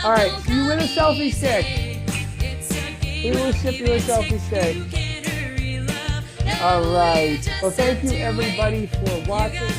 All right, you win a selfie stick. We will ship you a selfie stick. All right. Well, thank you everybody for watching.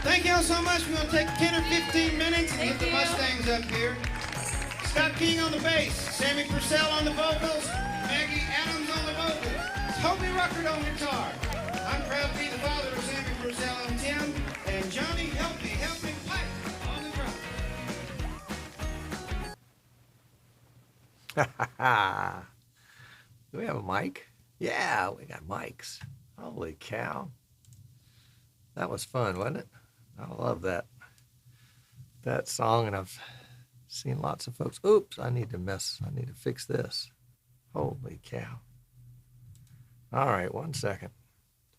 Thank y'all so much. We're going to take 10 or 15 minutes and get the Mustangs up here. Scott King on the bass, Sammy Purcell on the vocals, Maggie Adams on the vocals, Toby Ruckert on guitar. I'm proud to be the father of Sammy Purcell and Tim, and Johnny help me pipe on the drums. Do we have a mic? Yeah, we got mics. Holy cow. That was fun, wasn't it? I love that song, and I've seen lots of folks. Oops, I need to fix this. Holy cow. All right, 1 second.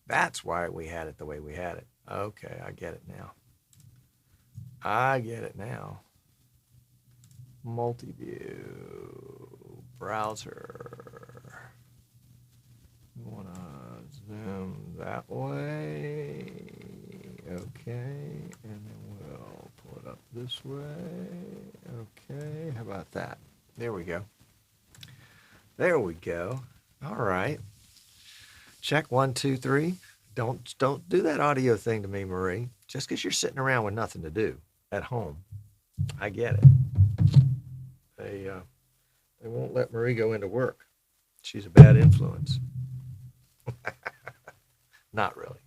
That's why we had it the way we had it. Okay, I get it now. Multi-view, browser. We want to zoom that way. Okay, and then we'll pull it up this way. Okay, how about that? There we go. All right. Check 1, 2, 3. Don't do that audio thing to me, Marie. Just because you're sitting around with nothing to do at home. I get it. They won't let Marie go into work. She's a bad influence. Not really.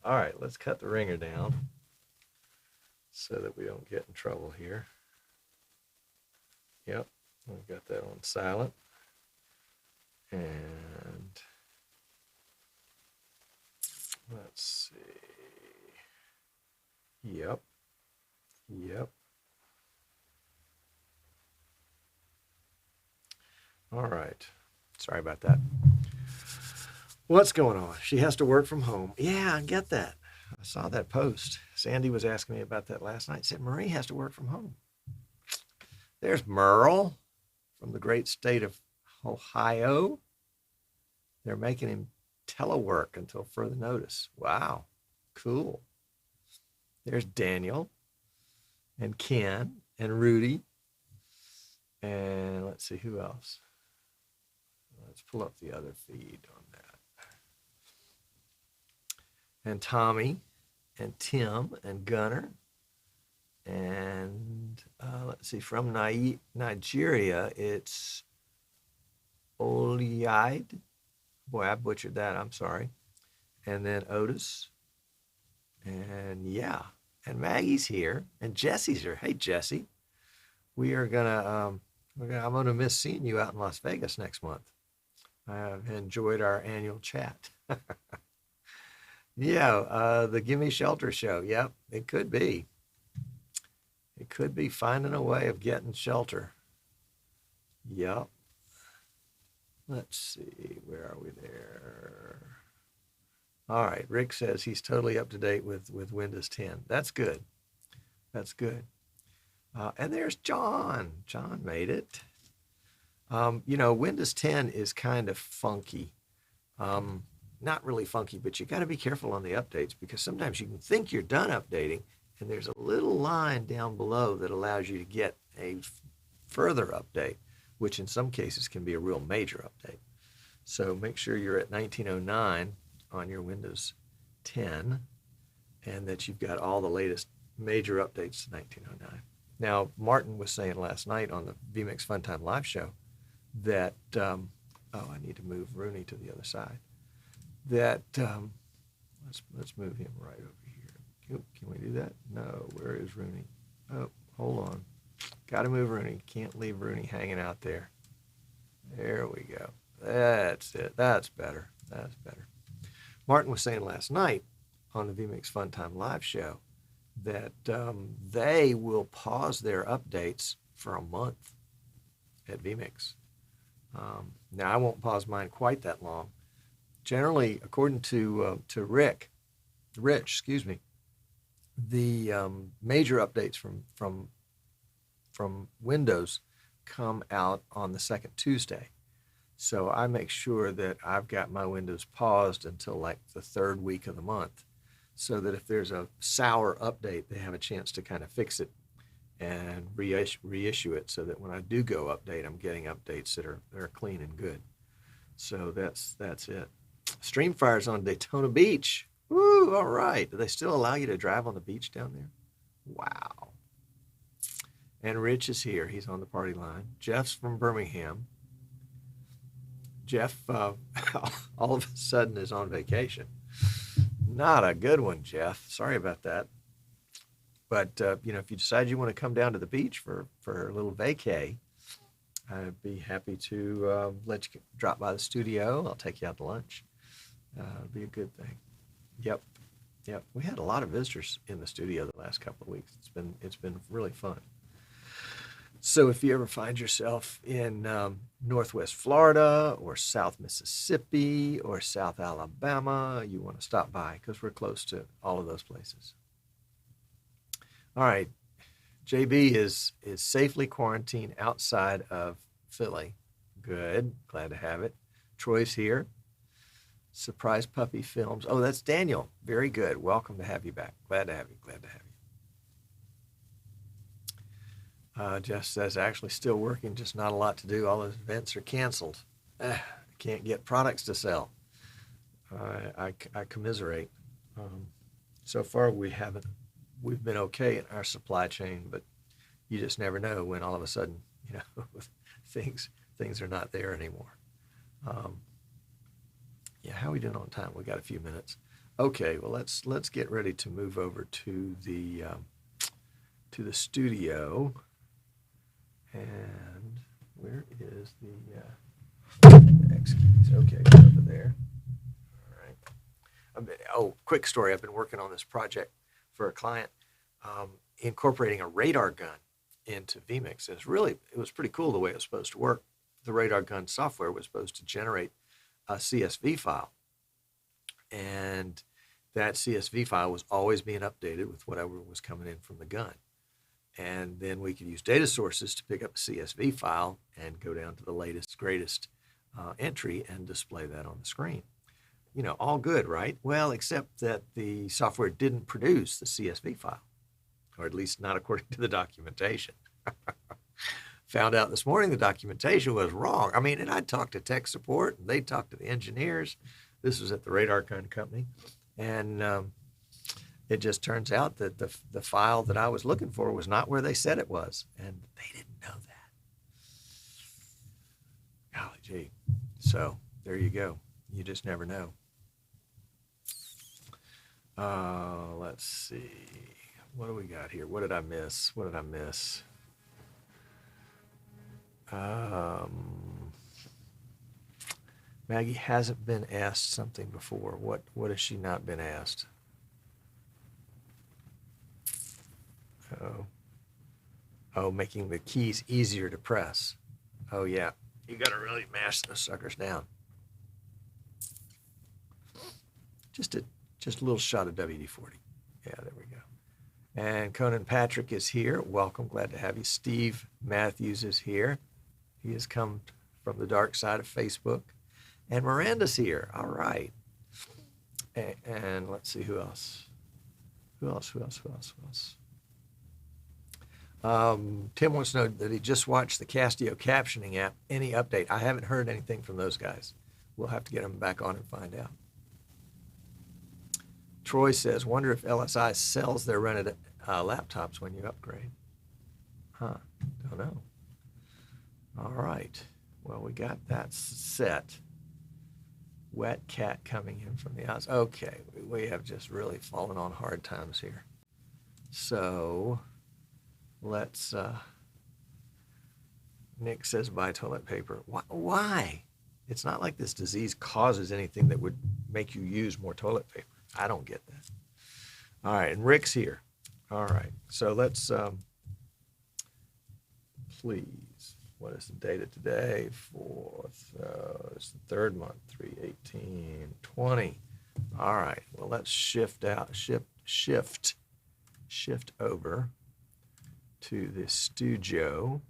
All right, let's cut the ringer down so that we don't get in trouble here. Yep, we've got that on silent. And let's see. Yep. All right. Sorry about that. What's going on? She has to work from home. Yeah, I get that. I saw that post. Sandy was asking me about that last night. Said Marie has to work from home. There's Merle from the great state of Ohio. They're making him telework until further notice. Wow, cool. There's Daniel and Ken and Rudy. And let's see, who else? Let's pull up the other feed on that. And Tommy and Tim and Gunnar. And let's see, from Nigeria, it's Oliide. Boy, I butchered that. I'm sorry. And then Otis. And yeah, and Maggie's here, and Jesse's here. Hey, Jesse, we are gonna, I'm gonna miss seeing you out in Las Vegas next month. I've enjoyed our annual chat. Yeah, the Gimme Shelter show. Yep, it could be. It could be finding a way of getting shelter. Yep. Let's see, where are we there? All right, Rick says he's totally up to date with Windows 10. That's good. That's good. And there's John. John made it. You know, Windows 10 is kind of funky. Not really funky, but you got to be careful on the updates because sometimes you can think you're done updating and there's a little line down below that allows you to get a further update, which in some cases can be a real major update. So make sure you're at 1909 on your Windows 10 and that you've got all the latest major updates to 1909. Now, Martin was saying last night on the vMix Funtime live show that, oh, I need to move Rooney to the other side, that, let's move him right over here. Can we do that? No, where is Rooney? Oh, hold on. Got to move Rooney. Can't leave Rooney hanging out there. There we go. That's it. That's better. That's better. Martin was saying last night on the vMix Funtime live show that they will pause their updates for a month at vMix. Now, I won't pause mine quite that long. Generally, according to Rich, excuse me, the major updates from Windows come out on the second Tuesday. So I make sure that I've got my Windows paused until like the third week of the month so that if there's a sour update, they have a chance to kind of fix it and reissue it so that when I do go update, I'm getting updates that are clean and good. So that's it. Streamfire's on Daytona Beach. Woo, all right. Do they still allow you to drive on the beach down there? Wow. And Rich is here. He's on the party line. Jeff's from Birmingham. Jeff, all of a sudden, is on vacation. Not a good one, Jeff. Sorry about that. But, you know, if you decide you want to come down to the beach for a little vacay, I'd be happy to let you drop by the studio. I'll take you out to lunch. It'll be a good thing. Yep. We had a lot of visitors in the studio the last couple of weeks. It's been really fun. So if you ever find yourself in Northwest Florida or South Mississippi or South Alabama, you want to stop by because we're close to all of those places. All right. JB is safely quarantined outside of Philly. Good. Glad to have it. Troy's here. Surprise Puppy Films. Oh, that's Daniel. Very good. Welcome to have you back. Glad to have you. Jeff says, actually still working, just not a lot to do. All those events are canceled. Can't get products to sell. I commiserate. So far we've been okay in our supply chain, but you just never know when all of a sudden, you know, things are not there anymore. Yeah, how are we doing on time? We got a few minutes. Okay, well let's get ready to move over to the studio. And where is the X keys? Okay, it's over there. All right. Quick story. I've been working on this project for a client, incorporating a radar gun into vMix. It was pretty cool the way it was supposed to work. The radar gun software was supposed to generate a CSV file. And that CSV file was always being updated with whatever was coming in from the gun. And then we could use data sources to pick up a CSV file and go down to the latest, greatest entry and display that on the screen. you know, all good, right? Well, except that the software didn't produce the CSV file, or at least not according to the documentation. Found out this morning the documentation was wrong. I mean, and I talked to tech support, and they talked to the engineers. This was at the Radar Company, and it just turns out that the file that I was looking for was not where they said it was, and they didn't know that. Golly gee. So there you go. You just never know. Let's see. What do we got here? What did I miss? What did I miss? Maggie hasn't been asked something before. What has she not been asked? Oh, making the keys easier to press. Oh yeah, you got to really mash those suckers down. Just a little shot of WD-40. Yeah, there we go. And Conan Patrick is here. Welcome, glad to have you. Steve Matthews is here. He has come from the dark side of Facebook. And Miranda's here. All right. And let's see who else. Who else? Tim wants to know that he just watched the Castio captioning app. Any update? I haven't heard anything from those guys. We'll have to get them back on and find out. Troy says, wonder if LSI sells their rented laptops when you upgrade. Huh, don't know. All right, well, we got that set. Wet cat coming in from the outside. Okay, we have just really fallen on hard times here. So let's, Nick says buy toilet paper. Why? It's not like this disease causes anything that would make you use more toilet paper. I don't get that. All right, and Rick's here. All right, so let's, please, what is the date of today? It's the third month, 3/18/20. All right, well, let's shift over to the studio.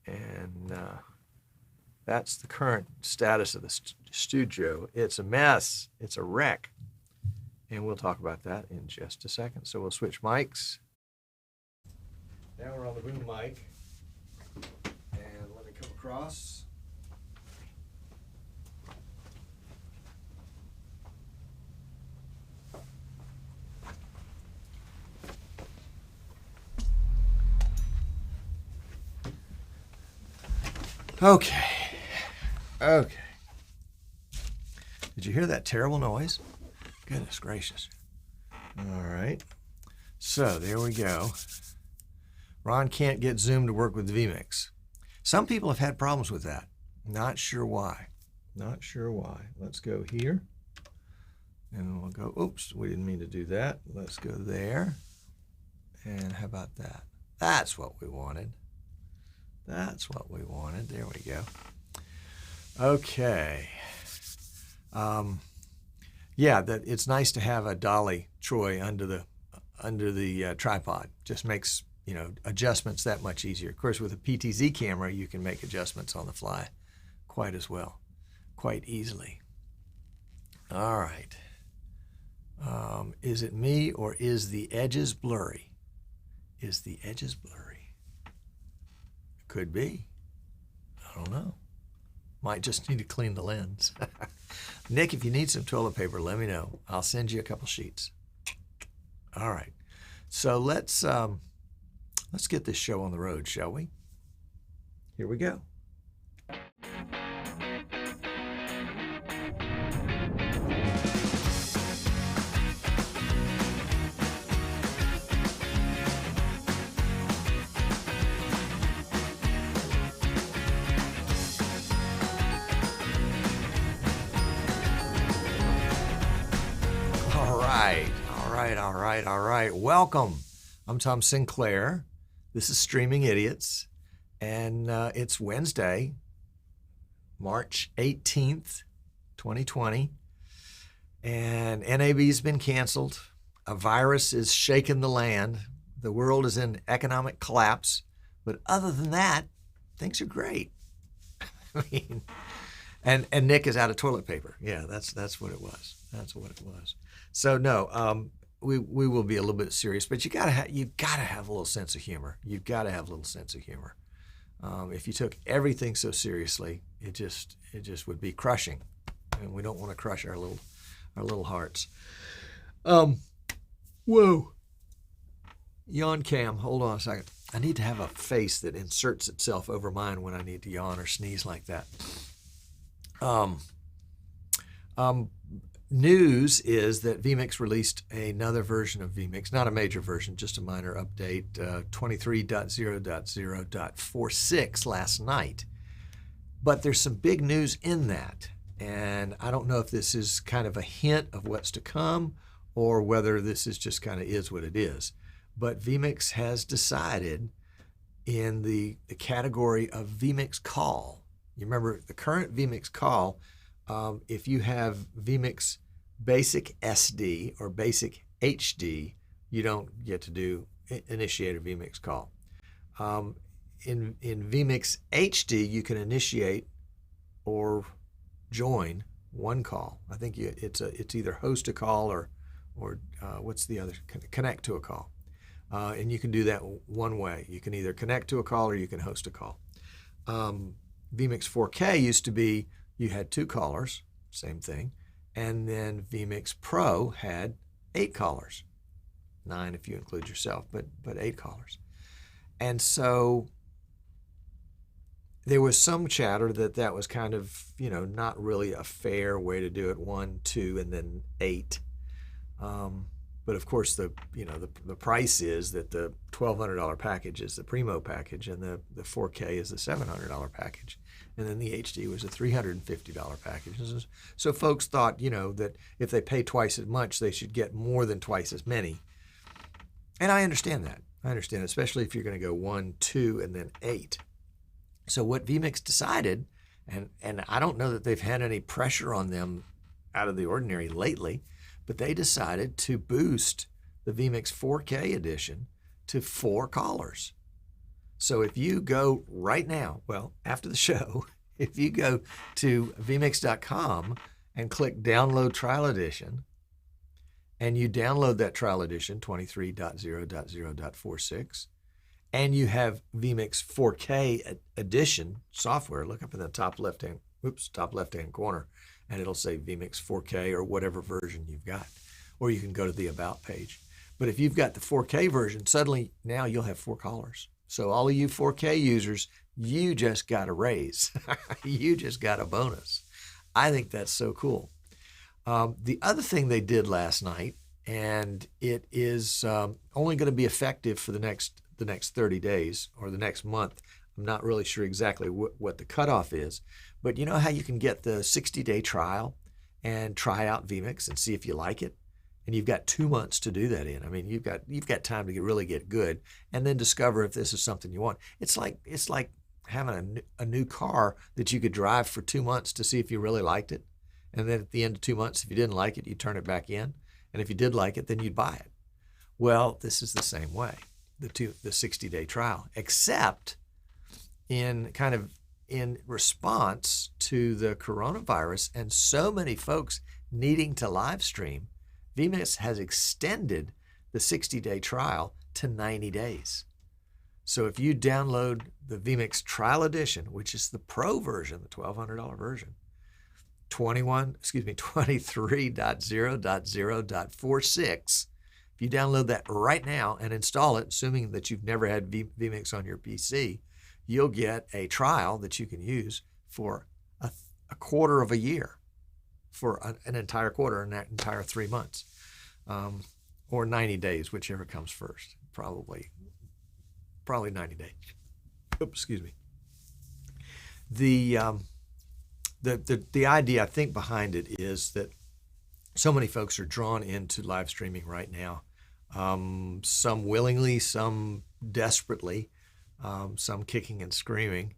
And that's the current status of the studio. It's a mess. It's a wreck. And we'll talk about that in just a second. So we'll switch mics. Now we're on the boom mic. And let me come across. Okay. Did you hear that terrible noise? Goodness gracious. All right. So there we go. Ron can't get Zoom to work with vMix. Some people have had problems with that. Not sure why. Let's go here. And we'll go, oops, we didn't mean to do that. Let's go there. And how about that? That's what we wanted. There we go. Okay. Yeah, it's nice to have a dolly, Troy, under the tripod. Just makes, adjustments that much easier. Of course, with a PTZ camera, you can make adjustments on the fly quite easily. All right. Is it me or is the edges blurry? Could be. I don't know. Might just need to clean the lens. Nick, if you need some toilet paper, let me know. I'll send you a couple sheets. All right. So let's get this show on the road, shall we? Here we go. All right. Welcome. I'm Tom Sinclair. This is Streaming Idiots, and it's Wednesday, March 18th, 2020, and NAB's been canceled. A virus is shaking the land. The world is in economic collapse, but other than that, things are great. I mean, And Nick is out of toilet paper. Yeah, that's what it was. That's what it was. So no, we will be a little bit serious, but you gotta have a little sense of humor. You've got to have a little sense of humor. If you took everything so seriously, it just would be crushing, and we don't want to crush our little hearts. Whoa. Yawn cam. Hold on a second. I need to have a face that inserts itself over mine when I need to yawn or sneeze like that. News is that vMix released another version of vMix, not a major version, just a minor update, 23.0.0.46 last night. But there's some big news in that, and I don't know if this is kind of a hint of what's to come or whether this is just kind of is what it is. But vMix has decided in the category of vMix Call. You remember the current vMix Call, if you have vMix Basic SD or Basic HD, you don't get to initiate a vMix Call. In vMix HD, you can initiate or join one call. I think it's either host a call or what's the other? Connect to a call. And you can do that one way. You can either connect to a call or you can host a call. vMix 4K used to be you had 2 callers, same thing, and then vMix Pro had 8 callers, 9 if you include yourself, but 8 callers. And so there was some chatter that was kind of, not really a fair way to do it, 1, 2, and then 8. But of course, the price is that the $1,200 package is the Primo package, and the 4K is the $700 package, and then the HD was a $350 package. So folks thought, that if they pay twice as much, they should get more than twice as many. And I understand that. Especially if you're going to go 1, 2, and then 8. So what vMix decided, and I don't know that they've had any pressure on them out of the ordinary lately, but they decided to boost the vMix 4K edition to 4 callers. So if you go right now, well, after the show, if you go to vmix.com and click Download Trial Edition, and you download that trial edition, 23.0.0.46, and you have vMix 4K edition software, look up in the top left-hand corner, and it'll say vMix 4K or whatever version you've got. Or you can go to the About page. But if you've got the 4K version, suddenly now you'll have 4 callers. So all of you 4K users, you just got a raise. You just got a bonus. I think that's so cool. The other thing they did last night, and it is only going to be effective for the next 30 days or the next month. I'm not really sure exactly what the cutoff is, but you know how you can get the 60-day trial and try out vMix and see if you like it? And you've got 2 months to do that in. I mean, you've got time to really get good and then discover if this is something you want. It's like having a new car that you could drive for 2 months to see if you really liked it. And then at the end of 2 months, if you didn't like it, you turn it back in. And if you did like it, then you'd buy it. Well, this is the same way, the 60-day trial, except in response to the coronavirus and so many folks needing to live stream, vMix has extended the 60-day trial to 90 days. So if you download the vMix Trial Edition, which is the Pro version, the $1,200 version, 23.0.0.46, if you download that right now and install it, assuming that you've never had vMix on your PC, you'll get a trial that you can use for a quarter of a year, for an entire quarter, and that entire 3 months, or 90 days, whichever comes first. Probably 90 days. Oops, excuse me. The idea I think behind it is that so many folks are drawn into live streaming right now. Some willingly, some desperately, some kicking and screaming,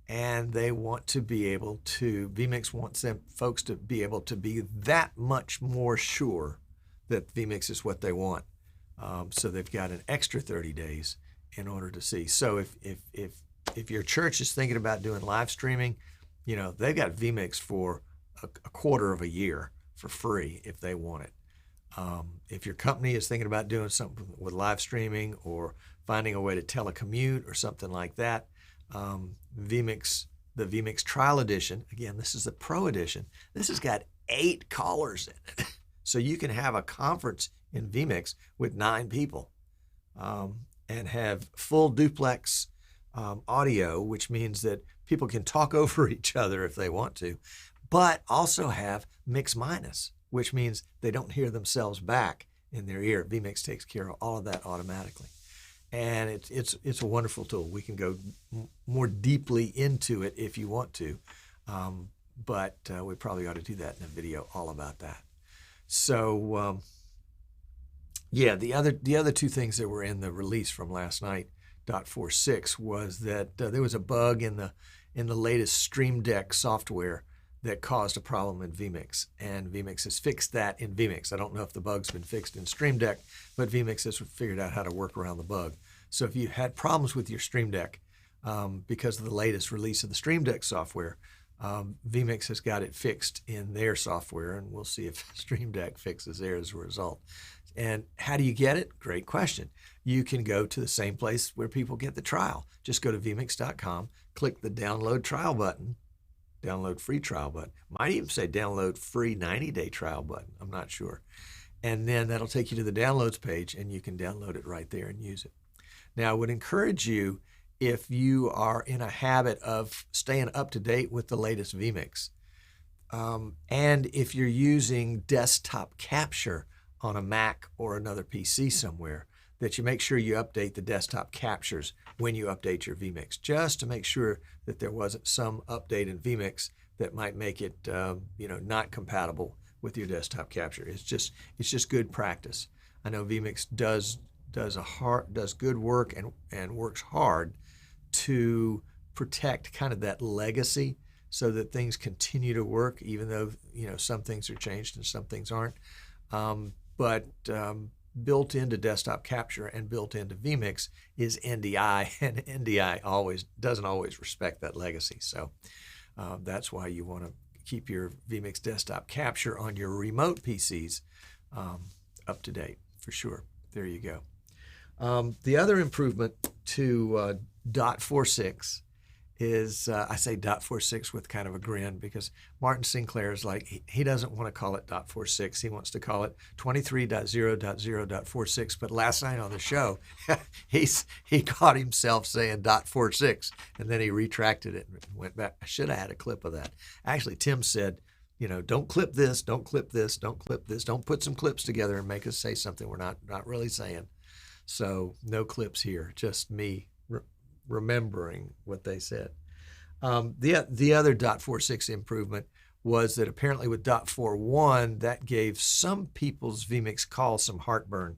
and they want to be able to, vMix wants folks to be able to be that much more sure that vMix is what they want. So they've got an extra 30 days in order to see. So if your church is thinking about doing live streaming, you know, they've got vMix for a quarter of a year for free if they want it. If your company is thinking about doing something with live streaming or finding a way to telecommute or something like that, vMix, the vMix Trial Edition, again, this is the Pro Edition. This has got 8 callers in it. So you can have a conference in vMix with 9 people and have full duplex audio, which means that people can talk over each other if they want to, but also have mix minus, which means they don't hear themselves back in their ear. vMix takes care of all of that automatically. And it's a wonderful tool. We can go more deeply into it if you want to, but we probably ought to do that in a video all about that. So yeah, the other 2 things that were in the release from last night, 0.46, was that there was a bug in the latest Stream Deck software that caused a problem in vMix, and vMix has fixed that in vMix. I don't know if the bug's been fixed in Stream Deck, but vMix has figured out how to work around the bug. So if you had problems with your Stream Deck because of the latest release of the Stream Deck software, vMix has got it fixed in their software, and we'll see if Stream Deck fixes theirs as a result. And how do you get it? Great question. You can go to the same place where people get the trial. Just go to vmix.com, click the download trial button, download free trial button. Might even say download free 90-day trial button. I'm not sure. And then that'll take you to the downloads page, and you can download it right there and use it. Now, I would encourage you, if you are in a habit of staying up to date with the latest vMix, and if you're using desktop capture on a Mac or another PC somewhere, that you make sure you update the desktop captures when you update your vMix, just to make sure that there wasn't some update in vMix that might make it not compatible with your desktop capture. It's just good practice. I know vMix does good work and works hard to protect kind of that legacy so that things continue to work, even though some things are changed and some things aren't. But built into desktop capture and built into vMix is NDI, and NDI doesn't always respect that legacy. So that's why you want to keep your vMix desktop capture on your remote PCs up to date, for sure. There you go. The other improvement to 0.46 is, I say 0.46 with kind of a grin, because Martin Sinclair is like, he doesn't want to call it 0.46. He wants to call it 23.0.0.46. But last night on the show, he caught himself saying 0.46, and then he retracted it and went back. I should have had a clip of that. Actually, Tim said, don't clip this, don't clip this, don't clip this. Don't put some clips together and make us say something we're not really saying. So no clips here, just me remembering what they said. The other 0.46 improvement was that apparently with 0.41, that gave some people's vMix calls some heartburn,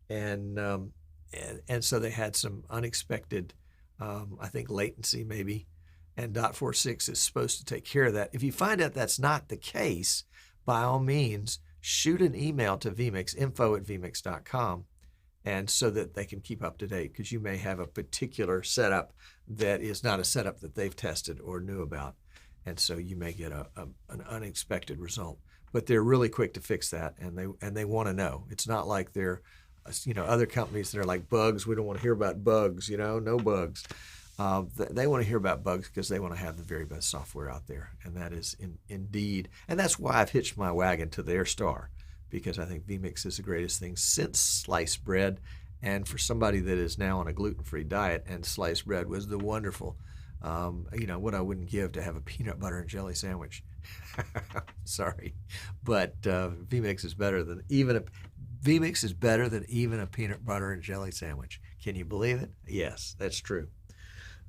and so they had some unexpected, I think, latency maybe, and 0.46 is supposed to take care of that. If you find out that's not the case, by all means, shoot an email to vMix, info@vmix.com, and so that they can keep up to date, because you may have a particular setup that is not a setup that they've tested or knew about, and so you may get an unexpected result. But they're really quick to fix that, and they want to know. It's not like they're, other companies that are like bugs. We don't want to hear about bugs, no bugs. They want to hear about bugs because they want to have the very best software out there, and that is indeed, and that's why I've hitched my wagon to their star, because I think vMix is the greatest thing since sliced bread. And for somebody that is now on a gluten-free diet, and sliced bread was the wonderful, what I wouldn't give to have a peanut butter and jelly sandwich. Sorry, but vMix is better than even a peanut butter and jelly sandwich. Can you believe it? Yes, that's true.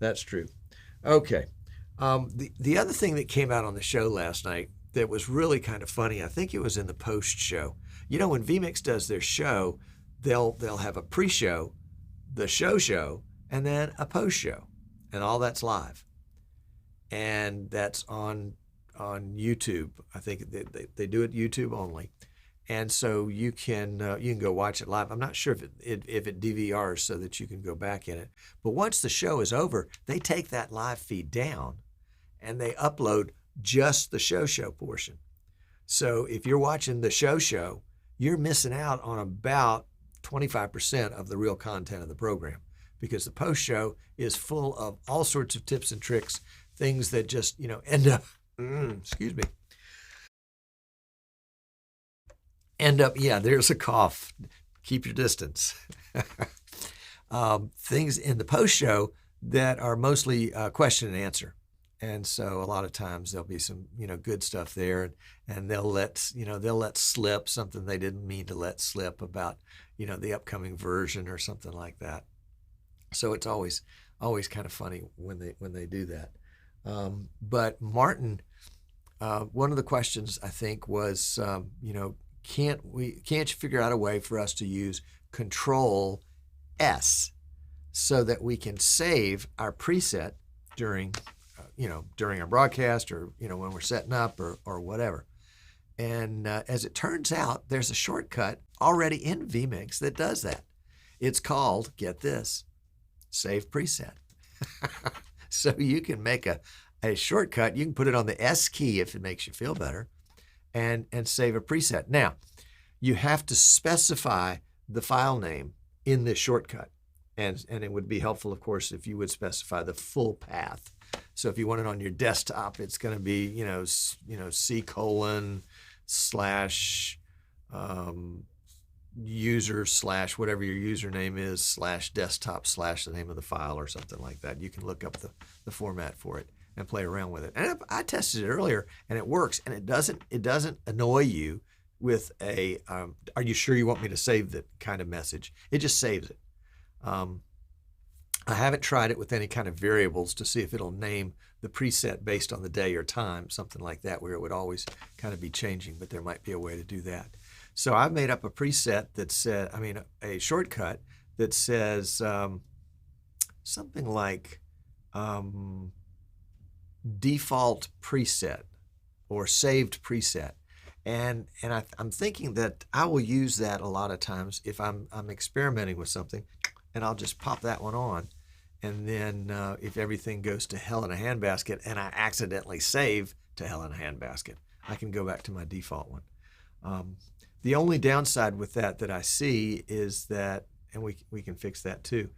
That's true. Okay. The other thing that came out on the show last night that was really kind of funny, I think it was in the post show. When vMix does their show, they'll have a pre-show, the show, and then a post show, and all that's live, and that's on YouTube. I think they do it YouTube only, and so you can go watch it live. I'm not sure if it DVRs so that you can go back in it, but once the show is over, they take that live feed down, and they upload just the show portion. So if you're watching the show, you're missing out on about 25% of the real content of the program, because the post show is full of all sorts of tips and tricks, things that just, end up, yeah, there's a cough. Keep your distance. Things in the post show that are mostly question and answer. And so a lot of times there'll be some, good stuff there, and they'll let slip something they didn't mean to let slip about, the upcoming version or something like that. So it's always kind of funny when they do that. But Martin, one of the questions I think was, can't you figure out a way for us to use Control S so that we can save our preset during our broadcast, or, when we're setting up or whatever. And as it turns out, there's a shortcut already in vMix that does that. It's called, get this, Save Preset. So you can make a shortcut. You can put it on the S key if it makes you feel better, and save a preset. Now, you have to specify the file name in this shortcut. And it would be helpful, of course, if you would specify the full path. So if you want it on your desktop, it's going to be, C:/user/ whatever your username is /desktop/ the name of the file or something like that. You can look up the format for it and play around with it. And I tested it earlier, and it works. And it doesn't annoy you with a "Are you sure you want me to save that?" kind of message. It just saves it. I haven't tried it with any kind of variables to see if it'll name the preset based on the day or time, something like that, where it would always kind of be changing, but there might be a way to do that. So I've made up a preset that said, a shortcut that says something like default preset or saved preset. And I'm thinking that I will use that a lot of times if I'm experimenting with something, and I'll just pop that one on. And then if everything goes to hell in a handbasket and I accidentally save to hell in a handbasket, I can go back to my default one. The only downside with that I see is that, and we can fix that too,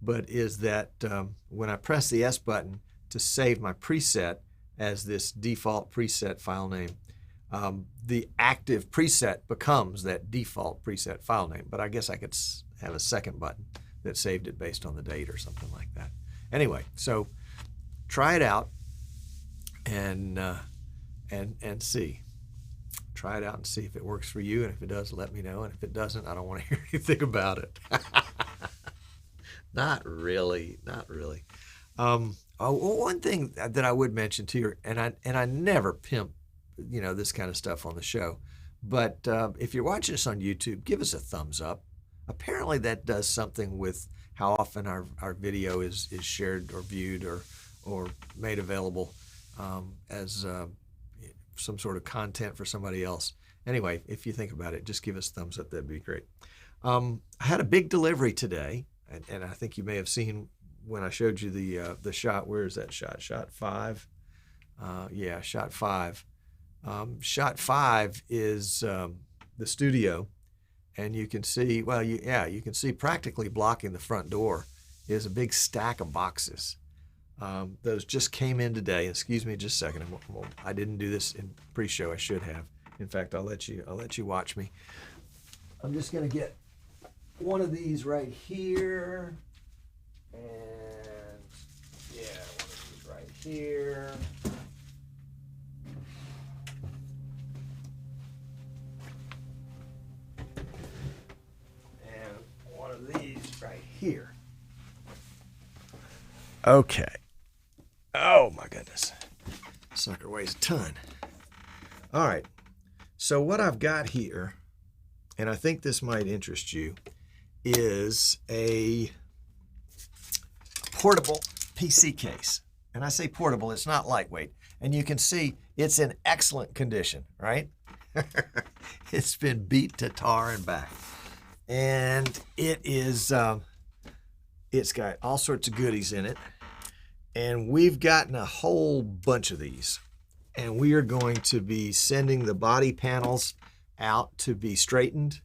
but is that when I press the S button to save my preset as this default preset file name, the active preset becomes that default preset file name. But I guess I could have a second button that saved it based on the date or something like that. Anyway, so try it out and see. Try it out and see if it works for you, and if it does, let me know. And if it doesn't, I don't want to hear anything about it. Not really. One thing that I would mention to you, and I never pimp, this kind of stuff on the show, but if you're watching us on YouTube, give us a thumbs up. Apparently that does something with how often our video is shared or viewed or made available as some sort of content for somebody else. Anyway, if you think about it, just give us a thumbs up. That'd be great. I had a big delivery today, and I think you may have seen when I showed you the shot. Where is that shot? Shot 5? Yeah, shot 5. Shot 5 is the studio. And you can see, you can see practically blocking the front door is a big stack of boxes. Those just came in today. Excuse me just a second. I didn't do this in pre-show. I should have. In fact, I'll let you watch me. I'm just going to get one of these right here. And one of these right here. These right here. Okay. Oh my goodness. Sucker weighs a ton. All right. So what I've got here, and I think this might interest you, is a portable PC case. And I say portable, it's not lightweight. And you can see it's in excellent condition, right? It's been beat to tar and back. And it is, it's got all sorts of goodies in it. And we've gotten a whole bunch of these. And we are going to be sending the body panels out to be straightened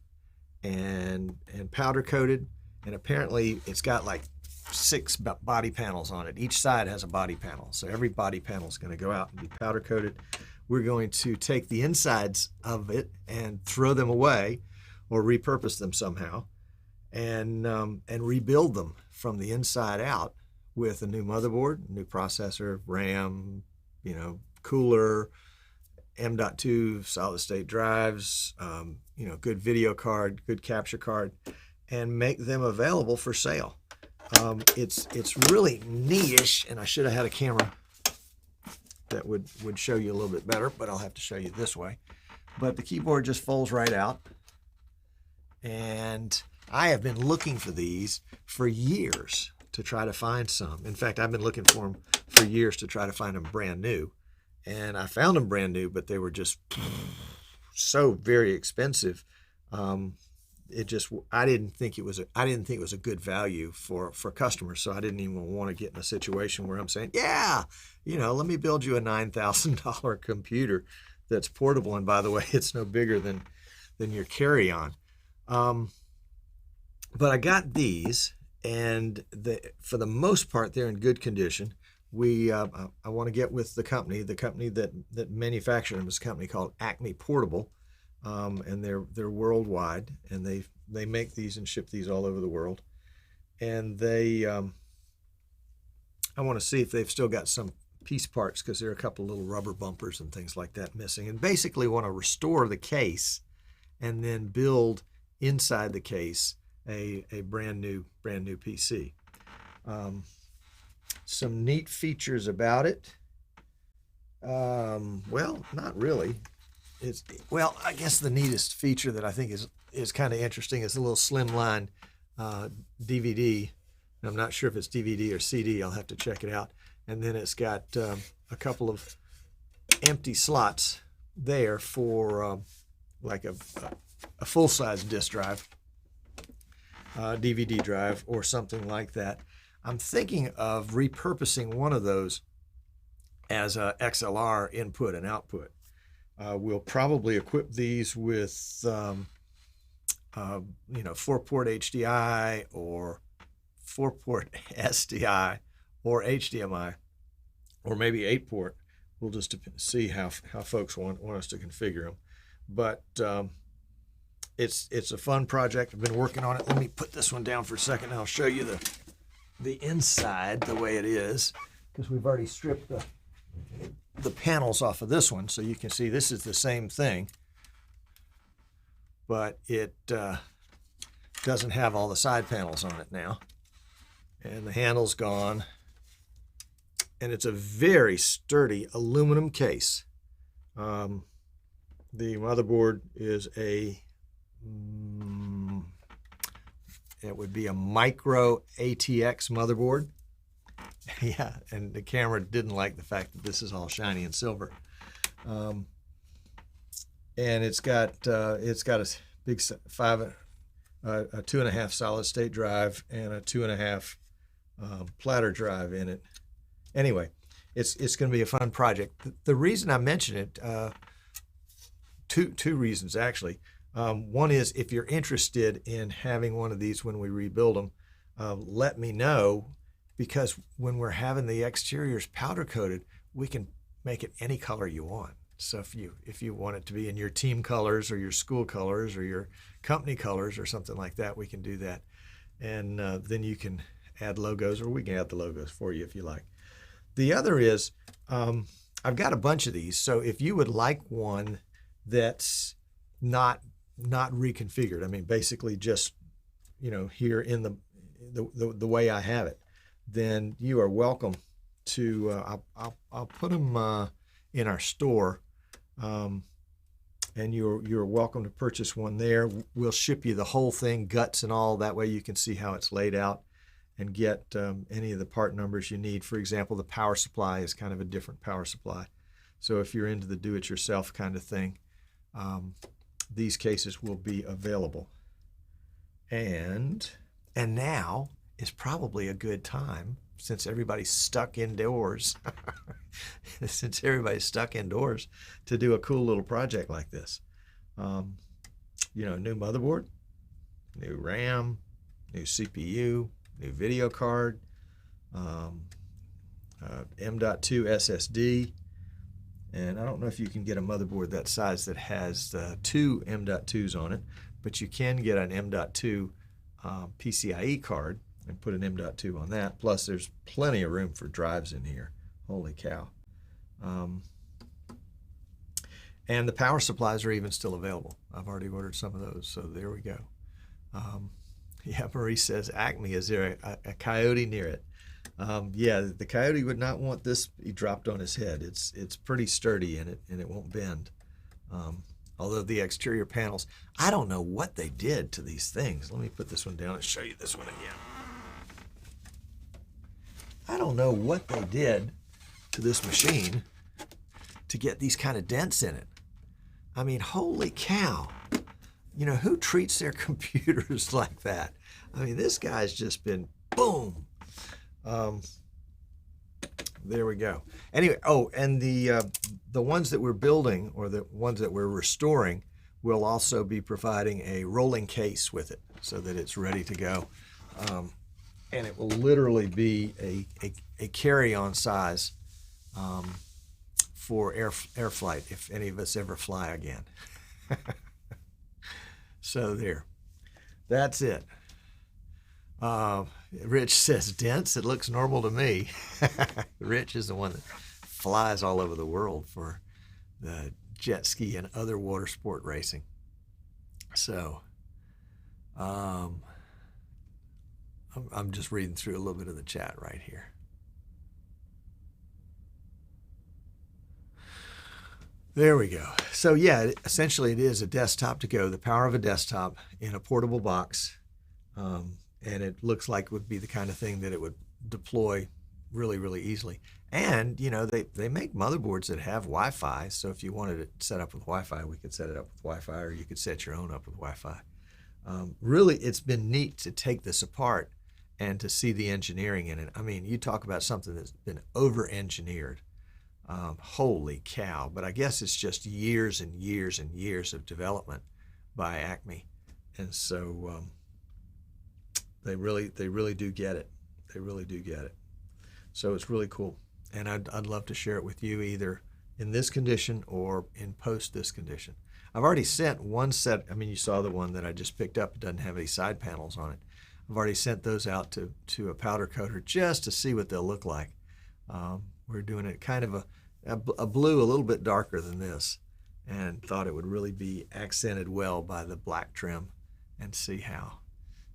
and powder coated. And apparently it's got like 6 body panels on it. Each side has a body panel. So every body panel is going to go out and be powder coated. We're going to take the insides of it and throw them away or repurpose them somehow and rebuild them from the inside out with a new motherboard, new processor, RAM, cooler, M.2 solid state drives, good video card, good capture card, and make them available for sale. It's really neat-ish, and I should have had a camera that would show you a little bit better, but I'll have to show you this way. But the keyboard just folds right out. And I have been looking for these for years to try to find some. In fact, I've been looking for them for years to try to find them brand new. And I found them brand new, but they were just so very expensive. I didn't think it was a good value for customers. So I didn't even want to get in a situation where I'm saying, yeah, let me build you a $9,000 computer that's portable. And by the way, it's no bigger than your carry-on. But I got these, and for the most part, they're in good condition. I want to get with the company that manufactured them is a company called Acme Portable, and they're worldwide, and they make these and ship these all over the world. And I want to see if they've still got some piece parts, because there are a couple little rubber bumpers and things like that missing, and basically want to restore the case and then build inside the case a brand new PC. Some neat features about it. Well, not really. I guess the neatest feature that I think is kind of interesting is a little slimline DVD. I'm not sure if it's DVD or CD. I'll have to check it out. And then it's got a couple of empty slots there for like a full-size disk drive, DVD drive, or something like that. I'm thinking of repurposing one of those as a XLR input and output. We'll probably equip these with 4-port HDI or 4-port SDI or HDMI, or maybe 8-port. We'll just see how folks want us to configure them. But it's a fun project. I've been working on it. Let me put this one down for a second, and I'll show you the inside the way it is, because we've already stripped the panels off of this one, so you can see this is the same thing, but it doesn't have all the side panels on it now, and the handle's gone, and it's a very sturdy aluminum case. The motherboard is it would be a micro ATX motherboard. Yeah, and the camera didn't like the fact that this is all shiny and silver. And it's got a big 2.5 solid state drive and a 2.5 platter drive in it. Anyway, it's going to be a fun project. The reason I mention it, two reasons actually. One is, if you're interested in having one of these when we rebuild them, let me know, because when we're having the exteriors powder coated, we can make it any color you want. So if you want it to be in your team colors or your school colors or your company colors or something like that, we can do that. And then you can add logos, or we can add the logos for you if you like. The other is, I've got a bunch of these. So if you would like one that's not reconfigured, I mean, basically just, here in the way I have it, then you are welcome to, I'll put them in our store, and you're welcome to purchase one there. We'll ship you the whole thing, guts and all, that way you can see how it's laid out and get any of the part numbers you need. For example, the power supply is kind of a different power supply. So if you're into the do-it-yourself kind of thing, these cases will be available. And now is probably a good time since everybody's stuck indoors, to do a cool little project like this. You know, new motherboard, new RAM, new CPU, new video card, M.2 SSD, and I don't know if you can get a motherboard that size that has 2 M.2s on it, but you can get an M.2 PCIe card and put an M.2 on that. Plus, there's plenty of room for drives in here. Holy cow. And the power supplies are even still available. I've already ordered some of those, so there we go. Yeah, Marie says, Acme, is there a coyote near it? Yeah, the coyote would not want this he dropped on his head. It's pretty sturdy and it won't bend. Although the exterior panels, I don't know what they did to these things. Let me put this one down and show you this one again. I don't know what they did to this machine to get these kind of dents in it. I mean, holy cow. You know, who treats their computers like that? I mean, this guy's just been boom. There we go. Anyway, oh, and the ones that we're building, or the ones that we're restoring, will also be providing a rolling case with it so that it's ready to go. And it will literally be a carry-on size for air flight if any of us ever fly again. So there, that's it. Rich says dents. It looks normal to me. Rich is the one that flies all over the world for the jet ski and other water sport racing. So I'm just reading through a little bit of the chat right here. There we go. So yeah, essentially it is a desktop to go, the power of a desktop in a portable box. And it looks like it would be the kind of thing that it would deploy really, really easily. And, you know, they make motherboards that have Wi-Fi. So if you wanted it set up with Wi-Fi, we could set it up with Wi-Fi, or you could set your own up with Wi-Fi. Really, it's been neat to take this apart and to see the engineering in it. I mean, you talk about something that's been over-engineered. Holy cow. But I guess it's just years and years and years of development by Acme. And so they really do get it. They really do get it. So it's really cool. And I'd love to share it with you either in this condition or in post this condition. I've already sent one set. I mean, you saw the one that I just picked up. It doesn't have any side panels on it. I've already sent those out to a powder coater just to see what they'll look like. We're doing it kind of a blue a little bit darker than this, and thought it would really be accented well by the black trim, and see how.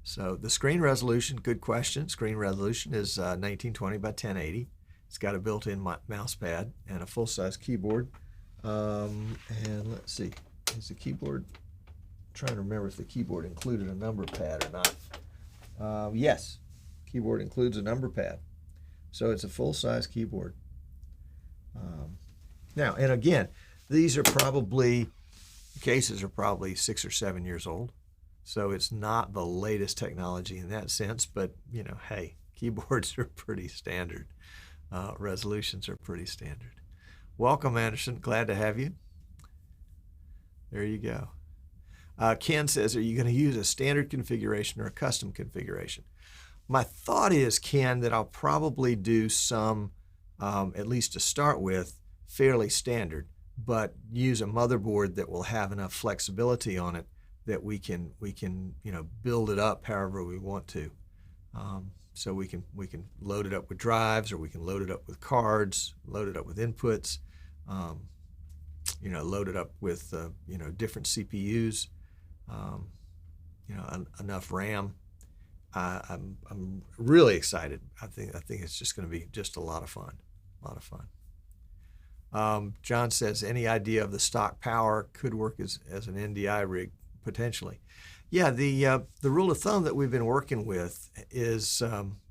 So the screen resolution, good question. Screen resolution is 1920 by 1080. It's got a built-in mouse pad and a full-size keyboard. And let's see, is the keyboard, I'm trying to remember if the keyboard included a number pad or not. Yes, keyboard includes a number pad. So it's a full-size keyboard. Now, and again, these are probably, the cases are probably 6 or 7 years old. So it's not the latest technology in that sense, but, you know, hey, keyboards are pretty standard. Resolutions are pretty standard. Welcome, Anderson. Glad to have you. There you go. Ken says, are you going to use a standard configuration or a custom configuration? My thought is, Ken, that I'll probably do some, at least to start with, fairly standard, but use a motherboard that will have enough flexibility on it that we can you know, build it up however we want to. So we can load it up with drives, or we can load it up with cards, load it up with inputs, you know, load it up with you know, different CPUs, you know, enough RAM. I'm really excited. I think it's just going to be just a lot of fun. John says, any idea of the stock power could work as an NDI rig potentially? Yeah, the rule of thumb that we've been working with is,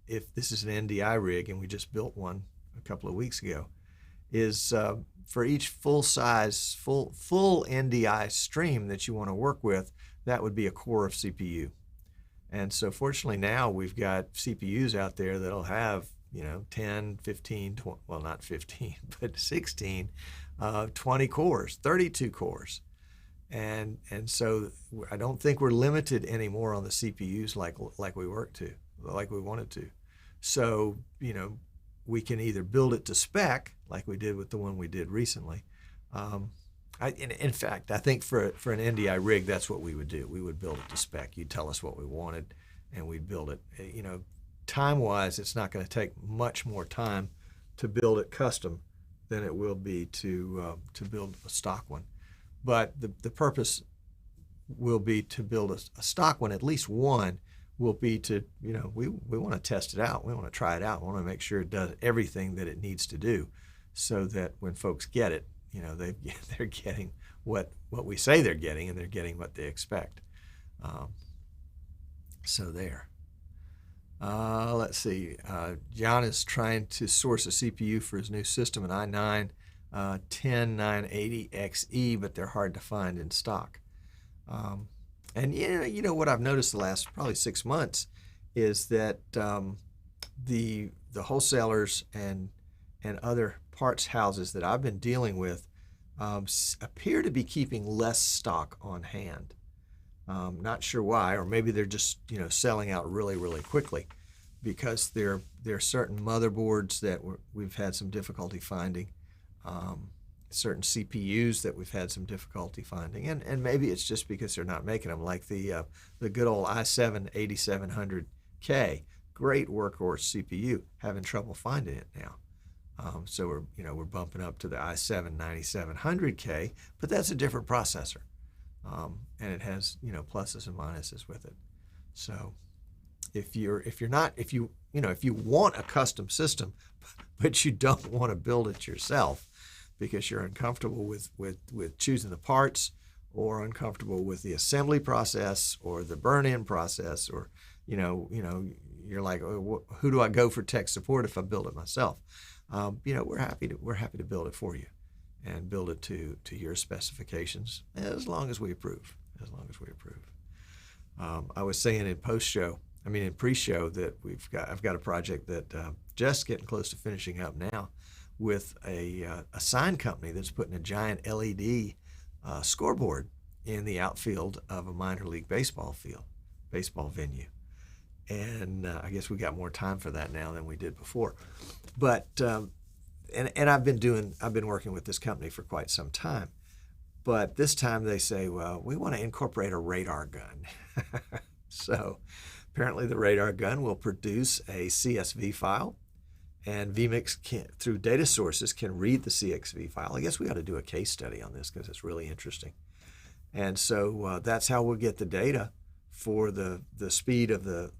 if this is an NDI rig, and we just built one a couple of weeks ago, is for each full NDI stream that you want to work with, that would be a core of CPU. And so fortunately now we've got CPUs out there that'll have, 10, 15, 20, well, not 15, but 16, 20 cores, 32 cores. And so I don't think we're limited anymore on the CPUs like we wanted to. So, we can either build it to spec like we did with the one we did recently. In fact, I think for an NDI rig, that's what we would do. We would build it to spec. You'd tell us what we wanted, and we'd build it. Time-wise, it's not going to take much more time to build it custom than it will be to build a stock one. But the purpose will be to build a stock one. At least one will be to, we want to test it out. We want to try it out. We want to make sure it does everything that it needs to do, so that when folks get it, they're getting what we say they're getting, and they're getting what they expect. So there. Let's see. John is trying to source a CPU for his new system, an i9 10980XE, but they're hard to find in stock. And what I've noticed the last probably 6 months is that the wholesalers and other parts houses that I've been dealing with appear to be keeping less stock on hand. Not sure why, or maybe they're just selling out really, really quickly, because there are certain motherboards that we've had some difficulty finding, certain CPUs that we've had some difficulty finding, and maybe it's just because they're not making them, like the good old i7 8700K, great workhorse CPU, having trouble finding it now. So we're bumping up to the i7 9700K, but that's a different processor, and it has pluses and minuses with it. So if you want a custom system, but you don't want to build it yourself because you're uncomfortable with choosing the parts, or uncomfortable with the assembly process or the burn-in process, or you're like, oh, who do I go for tech support if I build it myself? We're happy to build it for you, and build it to your specifications, as long as we approve. I was saying in pre-show that I've got a project that just getting close to finishing up now, with a sign company that's putting a giant LED scoreboard in the outfield of a minor league baseball venue. And I guess we got more time for that now than we did before. But and I've been working with this company for quite some time. But this time they say, well, we want to incorporate a radar gun. So apparently the radar gun will produce a CSV file, and vMix through data sources can read the CSV file. I guess we ought to do a case study on this, because it's really interesting. And so that's how we'll get the data for the speed of the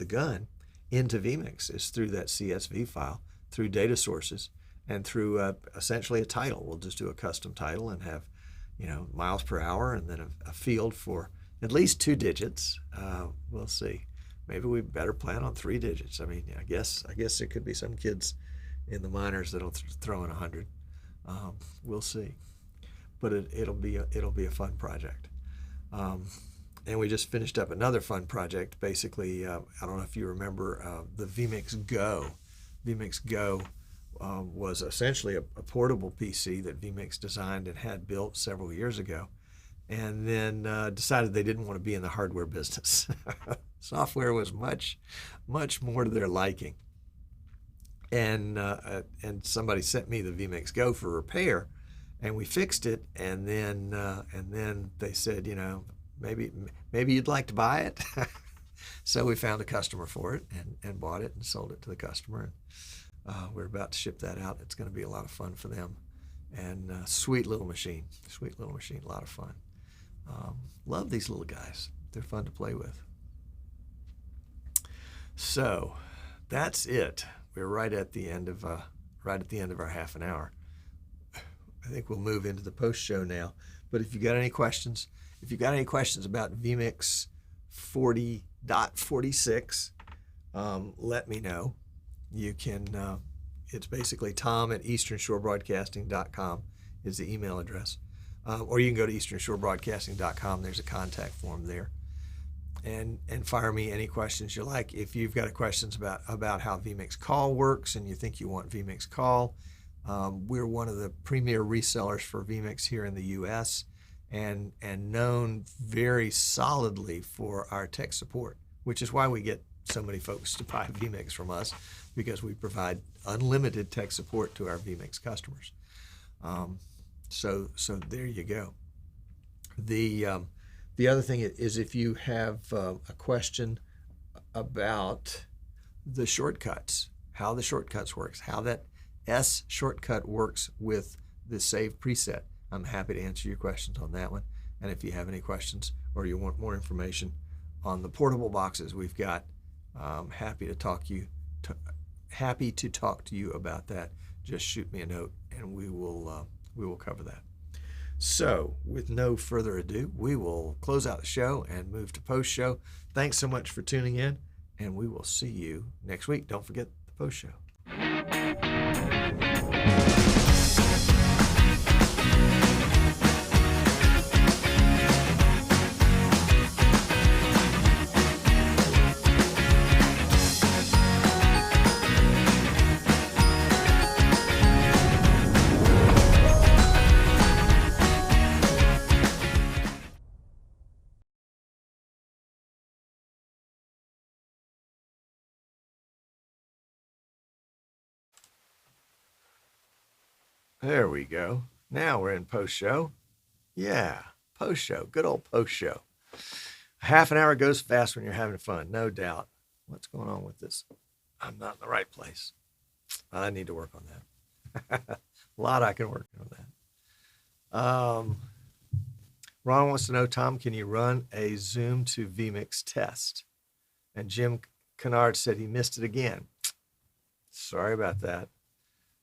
gun into vMix, is through that CSV file, through data sources, and through essentially a title. We'll just do a custom title and have miles per hour, and then a field for at least 2 digits. We'll see. Maybe we better plan on 3 digits. I guess there could be some kids in the minors that'll throw in 100. We'll see. But it'll be a fun project. And we just finished up another fun project. Basically, I don't know if you remember the vMix Go. vMix Go was essentially a portable PC that vMix designed and had built several years ago, and then decided they didn't want to be in the hardware business. Software was much, much more to their liking. And somebody sent me the vMix Go for repair, and we fixed it. And then they said, maybe you'd like to buy it. So we found a customer for it and bought it and sold it to the customer. And we're about to ship that out. It's going to be a lot of fun for them. And sweet little machine, a lot of fun. Love these little guys. They're fun to play with. So that's it. We're right at the end of our half an hour. I think we'll move into the post show now. But if you got any questions about vMix 40.46, let me know. You can. It's basically tom@easternshorebroadcasting.com is the email address, or you can go to easternshorebroadcasting.com. There's a contact form there. and fire me any questions you like. If you've got questions about how vMix Call works and you think you want vMix Call, we're one of the premier resellers for vMix here in the U.S. and known very solidly for our tech support, which is why we get so many folks to buy vMix from us, because we provide unlimited tech support to our vMix customers. So there you go. The other thing is, if you have a question about the shortcuts, how the shortcuts works, how that S shortcut works with the save preset, I'm happy to answer your questions on that one. And if you have any questions or you want more information on the portable boxes we've got, happy to talk to you about that. Just shoot me a note and we will cover that. So, with no further ado, we will close out the show and move to post-show. Thanks so much for tuning in, and we will see you next week. Don't forget the post-show. There we go. Now we're in post-show. Yeah, post-show. Good old post-show. Half an hour goes fast when you're having fun, no doubt. What's going on with this? I'm not in the right place. I need to work on that. A lot I can work on that. Ron wants to know, Tom, can you run a Zoom to vMix test? And Jim Kennard said he missed it again. Sorry about that.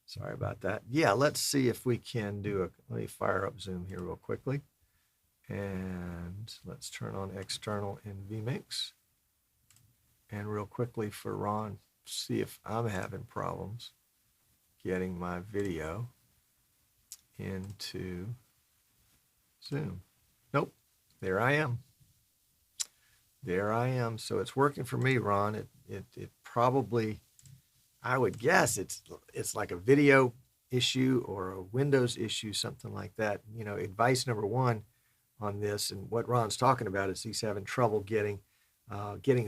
Sorry about that. Yeah, let's see if we can do let me fire up Zoom here real quickly. And let's turn on external in vMix. And real quickly for Ron, see if I'm having problems getting my video into Zoom. Nope, there I am. There I am. So it's working for me, Ron. It probably, I would guess it's like a video issue or a Windows issue, something like that. You know, advice number one on this, and what Ron's talking about, is he's having trouble getting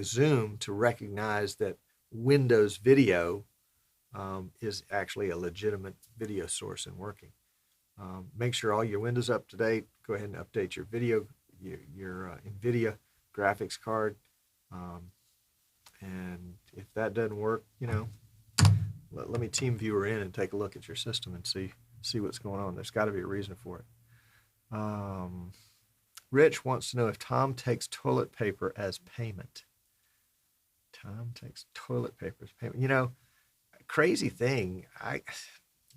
Zoom to recognize that Windows video is actually a legitimate video source and working. Make sure all your Windows up to date. Go ahead and update your video, your NVIDIA graphics card. And if that doesn't work, you know, let me team viewer in and take a look at your system and see what's going on. There's got to be a reason for it. Rich wants to know if Tom takes toilet paper as payment. Tom takes toilet paper as payment. You know, crazy thing,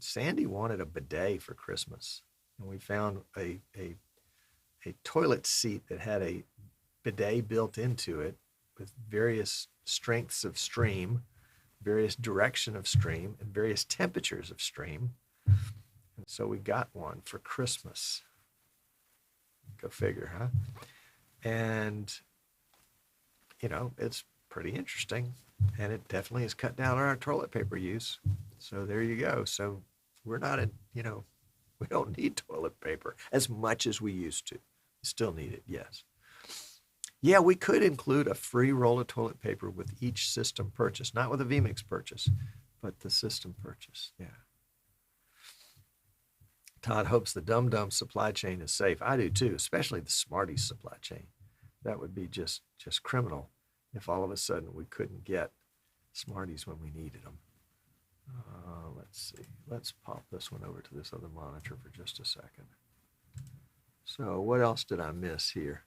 Sandy wanted a bidet for Christmas, and we found a toilet seat that had a bidet built into it with various strengths of stream, various direction of stream, and various temperatures of stream. And so we got one for Christmas. Go figure, huh? And, you know, it's pretty interesting. And it definitely has cut down on our toilet paper use. So there you go. So we're not in, you know, we don't need toilet paper as much as we used to. Still need it, yes. Yeah, we could include a free roll of toilet paper with each system purchase, not with a vMix purchase, but the system purchase, yeah. Todd hopes the dum-dum supply chain is safe. I do too, especially the Smarties supply chain. That would be just criminal if all of a sudden we couldn't get Smarties when we needed them. Let's see. Let's pop this one over to this other monitor for just a second. So what else did I miss here?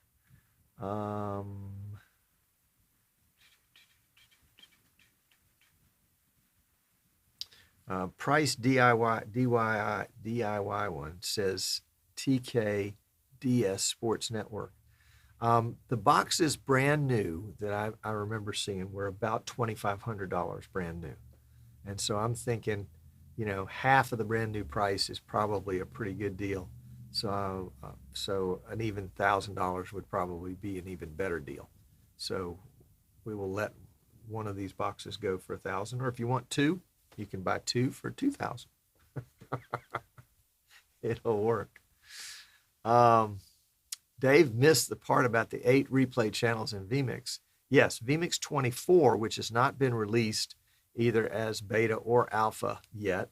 Price DIY one says TK DS Sports Network. The boxes brand new that I remember seeing were about $2,500 brand new. And so I'm thinking, you know, half of the brand new price is probably a pretty good deal. So an even $1,000 would probably be an even better deal. So we will let one of these boxes go for $1,000, or if you want two, you can buy two for $2,000. It'll work. Dave missed the part about the 8 replay channels in vMix. Yes, vMix 24, which has not been released either as beta or alpha yet.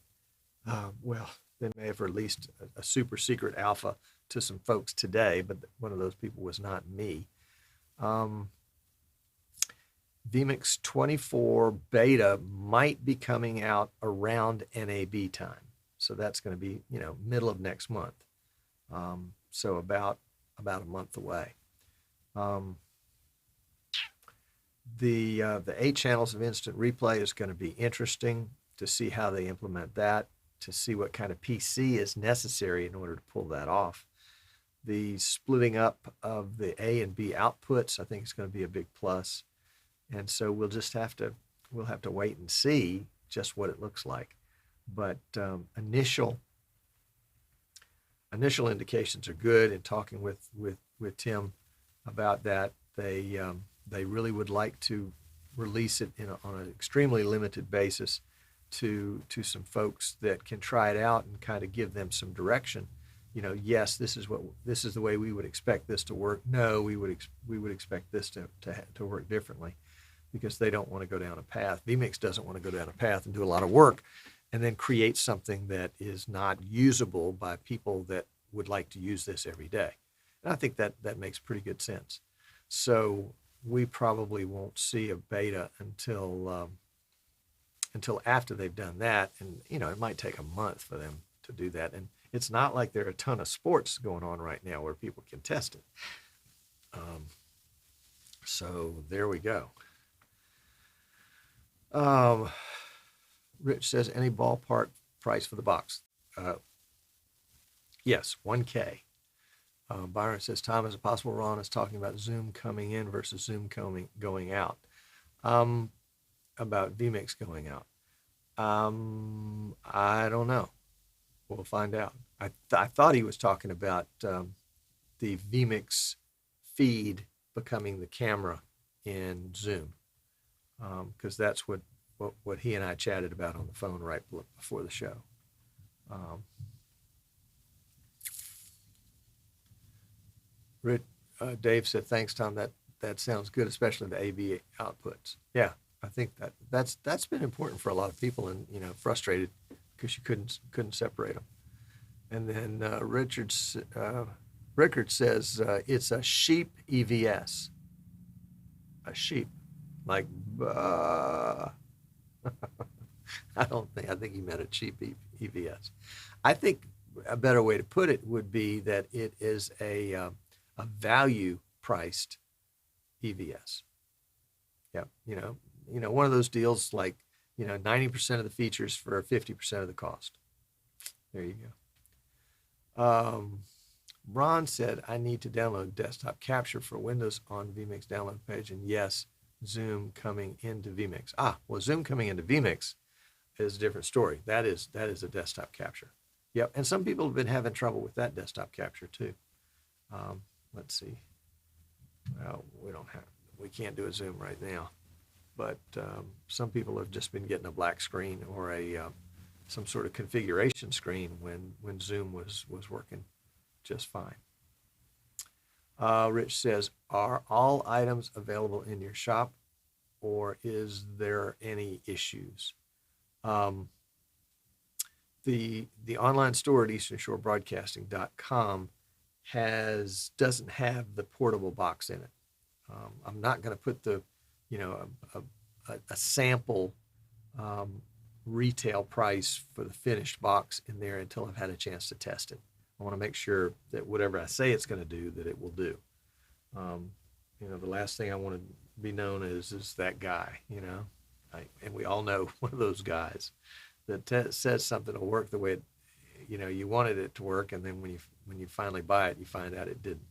Well, they may have released a super secret alpha to some folks today, but one of those people was not me. vMix 24 beta might be coming out around NAB time. So that's going to be, middle of next month. So about a month away. The 8 channels of instant replay is going to be interesting to see how they implement that, to see what kind of PC is necessary in order to pull that off. The splitting up of the A and B outputs, I think, is going to be a big plus. And so we'll have to wait and see just what it looks like. But initial indications are good. In talking with Tim about that, they really would like to release it on an extremely limited basis to some folks that can try it out and kind of give them some direction. Yes, this is the way we would expect this to work. No, we would expect this to work differently, because they don't want to go down a path. vMix doesn't want to go down a path and do a lot of work and then create something that is not usable by people that would like to use this every day. And I think that makes pretty good sense. So we probably won't see a beta until after they've done that. And, it might take a month for them to do that. And it's not like there are a ton of sports going on right now where people can test it. So there we go. Rich says, any ballpark price for the box? Yes, $1K. Byron says, Tom, is it possible Ron is talking about Zoom coming in versus Zoom going out? About vMix going out. I don't know. We'll find out. I thought he was talking about the vMix feed becoming the camera in Zoom, because that's what he and I chatted about on the phone right before the show. Dave said, thanks, Tom. That sounds good, especially the AV outputs. Yeah, I think that's been important for a lot of people, and frustrated because you couldn't separate them. And then Rickard says it's a sheep EVS. A sheep, like I think he meant a cheap EVS. I think a better way to put it would be that it is a value priced EVS. Yeah, one of those deals like 90% of the features for 50% of the cost. There you go. Ron said, I need to download desktop capture for Windows on vMix download page. And yes, Zoom coming into vMix. Well, Zoom coming into vMix is a different story. That is a desktop capture. Yep. And some people have been having trouble with that desktop capture too. Let's see. Well, we can't do a Zoom right now, but some people have just been getting a black screen or some sort of configuration screen when Zoom was working just fine. Rich says, are all items available in your shop, or is there any issues? The online store at easternshorebroadcasting.com doesn't have the portable box in it. I'm not going to put a sample retail price for the finished box in there until I've had a chance to test it. I want to make sure that whatever I say it's going to do, that it will do. The last thing I want to be known as is that guy, and we all know one of those guys that says something will work the way it, you wanted it to work, and then when you finally buy it, you find out it didn't.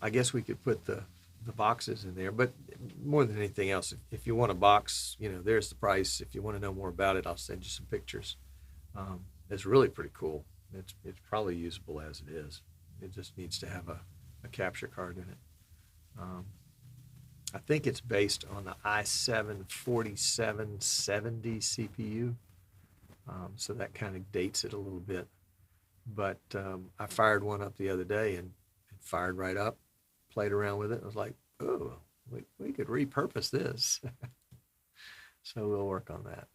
I guess we could put the boxes in there, but more than anything else, if you want a box, there's the price. If you want to know more about it, I'll send you some pictures. It's really pretty cool. It's probably usable as it is. It just needs to have a capture card in it. I think it's based on the i7-4770 CPU, so that kind of dates it a little bit. But I fired one up the other day, and it fired right up, played around with it, and I was like, oh, we could repurpose this. So we'll work on that.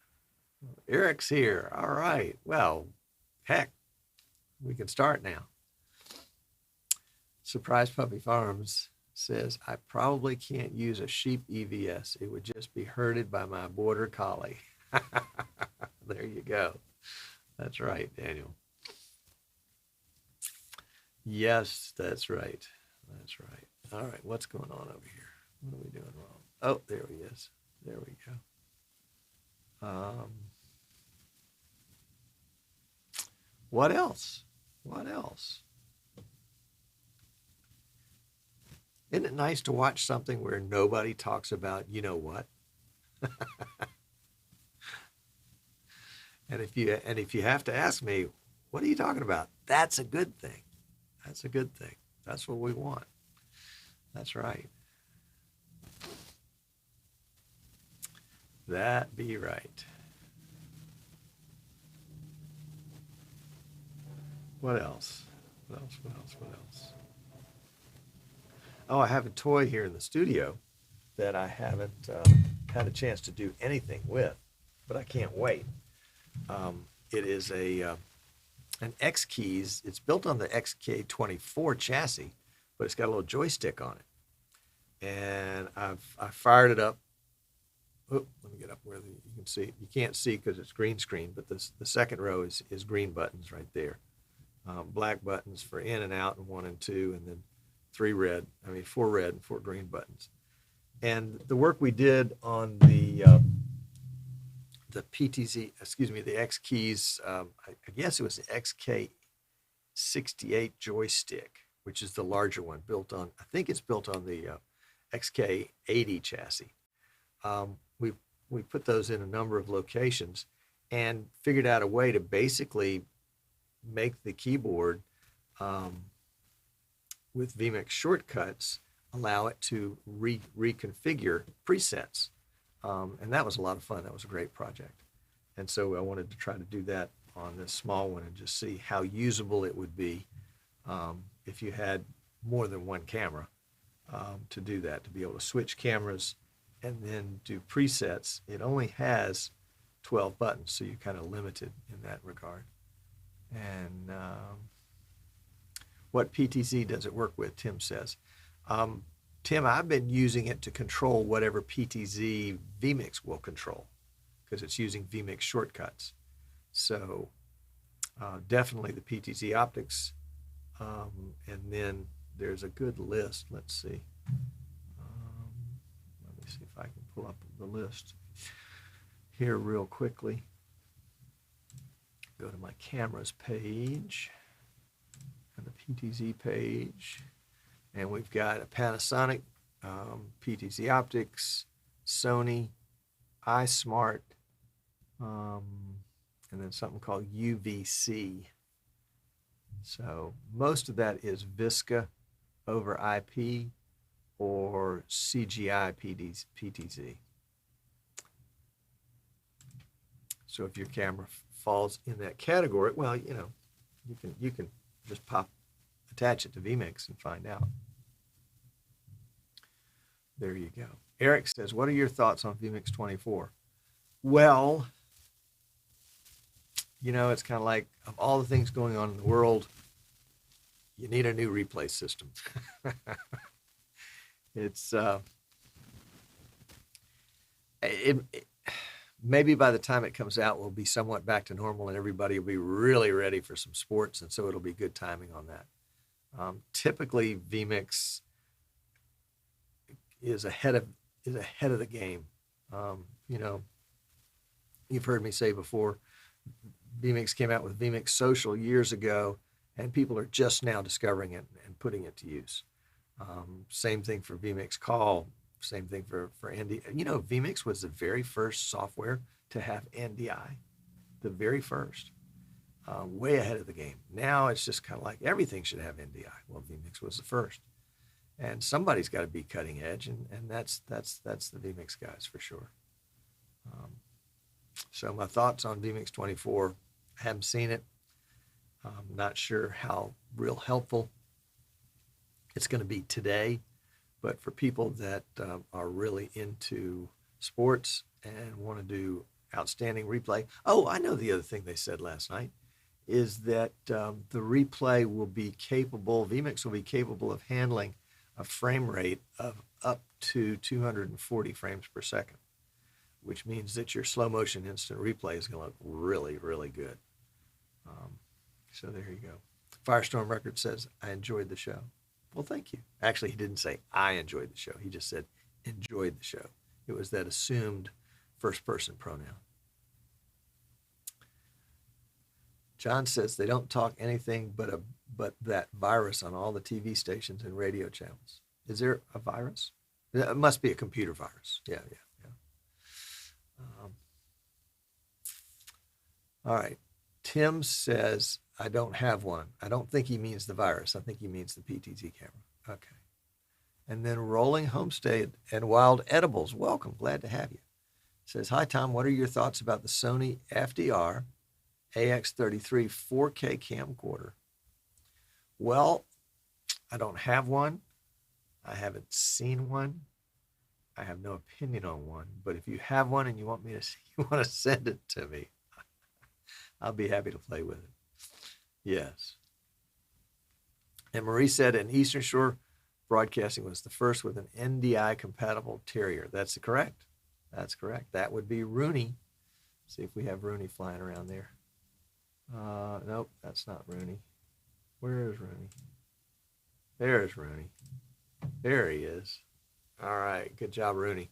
Eric's here. All right. Well, heck, we can start now. Surprise Puppy Farms says, I probably can't use a sheep EVS. It would just be herded by my border collie. There you go. That's right, Daniel. Yes, that's right. That's right. All right, what's going on over here? What are we doing wrong? Oh, there he is. There we go. What else? What else? Isn't it nice to watch something where nobody talks about you know what? And if you have to ask me, what are you talking about? That's a good thing. That's a good thing. That's what we want. That's right. That be right. What else? What else? What else? What else? Oh, I have a toy here in the studio that I haven't had a chance to do anything with, but I can't wait. It is an X Keys. It's built on the XK24 chassis, but it's got a little joystick on it. And I fired it up. Oh, let me get up where you can see. You can't see because it's green screen, but the second row is green buttons right there. Black buttons for in and out and 1 and 2, and then 4 red and 4 green buttons. And the work we did on the PTZ, the X Keys, I guess it was the XK68 joystick, which is the larger one, I think it's built on the XK80 chassis. We put those in a number of locations and figured out a way to basically make the keyboard with vMix shortcuts, allow it to reconfigure presets. And that was a lot of fun. That was a great project. And so I wanted to try to do that on this small one and just see how usable it would be if you had more than one camera to do that, to be able to switch cameras and then do presets. It only has 12 buttons, so you're kind of limited in that regard. And what PTZ does it work with, Tim says. Tim, I've been using it to control whatever PTZ vMix will control because it's using vMix shortcuts. So definitely the PTZ optics. And then there's a good list. Let's see. Let me see if I can pull up the list here real quickly. Go to my cameras page and the PTZ page. And we've got a Panasonic, PTZ Optics, Sony, iSmart, and then something called UVC. So most of that is Visca over IP or CGI PTZ. So if your camera falls in that category, well, you can just attach it to vMix and find out. There you go. Eric says, what are your thoughts on vMix 24? Well, it's kind of like, of all the things going on in the world, you need a new replay system. It's maybe by the time it comes out, we'll be somewhat back to normal and everybody will be really ready for some sports, and so it'll be good timing on that. Typically, vMix is ahead of the game. You've heard me say before, vMix came out with vMix Social years ago, and people are just now discovering it and putting it to use. Same thing for vMix Call. Same thing for NDI. vMix was the very first software to have NDI, the very first. way ahead of the game. Now it's just kind of like everything should have NDI. Well, vMix was the first. And somebody's got to be cutting edge, and that's the vMix guys for sure. So my thoughts on vMix 24, I haven't seen it. I'm not sure how real helpful it's going to be today, but for people that are really into sports and want to do outstanding replay. Oh, I know the other thing they said last night is that the replay will be capable, vMix will be capable of handling a frame rate of up to 240 frames per second, which means that your slow motion instant replay is going to look really, really good. So there you go. Firestorm Records says, I enjoyed the show. Well, thank you. Actually, he didn't say I enjoyed the show. He just said enjoyed the show. It was that assumed first person pronoun. John says they don't talk anything but that virus on all the TV stations and radio channels. Is there a virus? It must be a computer virus. Yeah. All right. Tim says, I don't have one. I don't think he means the virus. I think he means the PTZ camera. Okay. And then Rolling Homestead and Wild Edibles. Welcome. Glad to have you. Says, hi, Tom. What are your thoughts about the Sony FDR AX33 4K camcorder? Well, I don't have one. I haven't seen one. I have no opinion on one. But if you have one and you want to send it to me, I'll be happy to play with it. Yes. And Marie said, in Eastern Shore Broadcasting was the first with an NDI compatible Terrier. That's correct. That's correct. That would be Rooney. See if we have Rooney flying around there. Nope, that's not Rooney. Where is Rooney? There's Rooney. There he is. All right, good job, Rooney.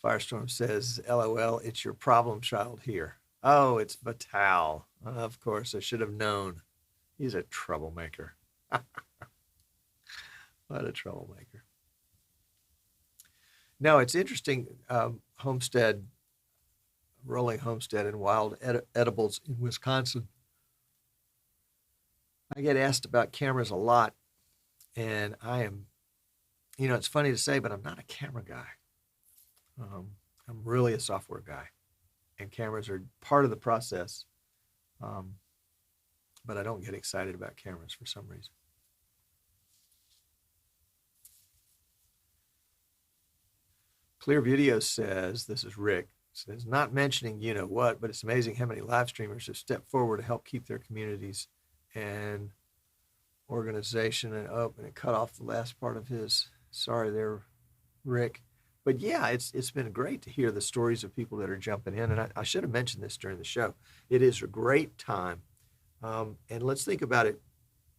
Firestorm says, LOL, it's your problem child here. Oh, it's Vital. Of course, I should have known. He's a troublemaker. What a troublemaker. No, it's interesting. Rolling Homestead and Wild Edibles in Wisconsin. I get asked about cameras a lot, and I am, it's funny to say, but I'm not a camera guy. I'm really a software guy, and cameras are part of the process, but I don't get excited about cameras for some reason. Clear Video says, this is Rick, says, not mentioning what, but it's amazing how many live streamers have stepped forward to help keep their communities and organization and it cut off the last part of his. Sorry there, Rick. But yeah, it's been great to hear the stories of people that are jumping in. And I should have mentioned this during the show. It is a great time. And let's think about it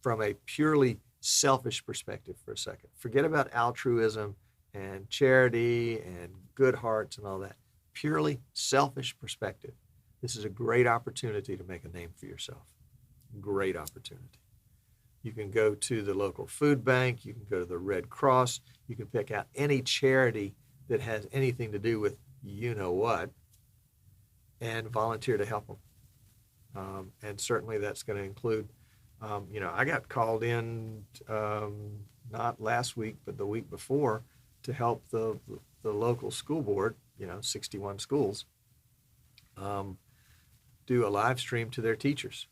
from a purely selfish perspective for a second. Forget about altruism and charity and good hearts and all that. Purely selfish perspective. This is a great opportunity to make a name for yourself. Great opportunity. You can go to the local food bank. You can go to the Red Cross. You can pick out any charity that has anything to do with what and volunteer to help them. And certainly that's going to include, I got called in not last week, but the week before to help the local school board, 61 schools, do a live stream to their teachers.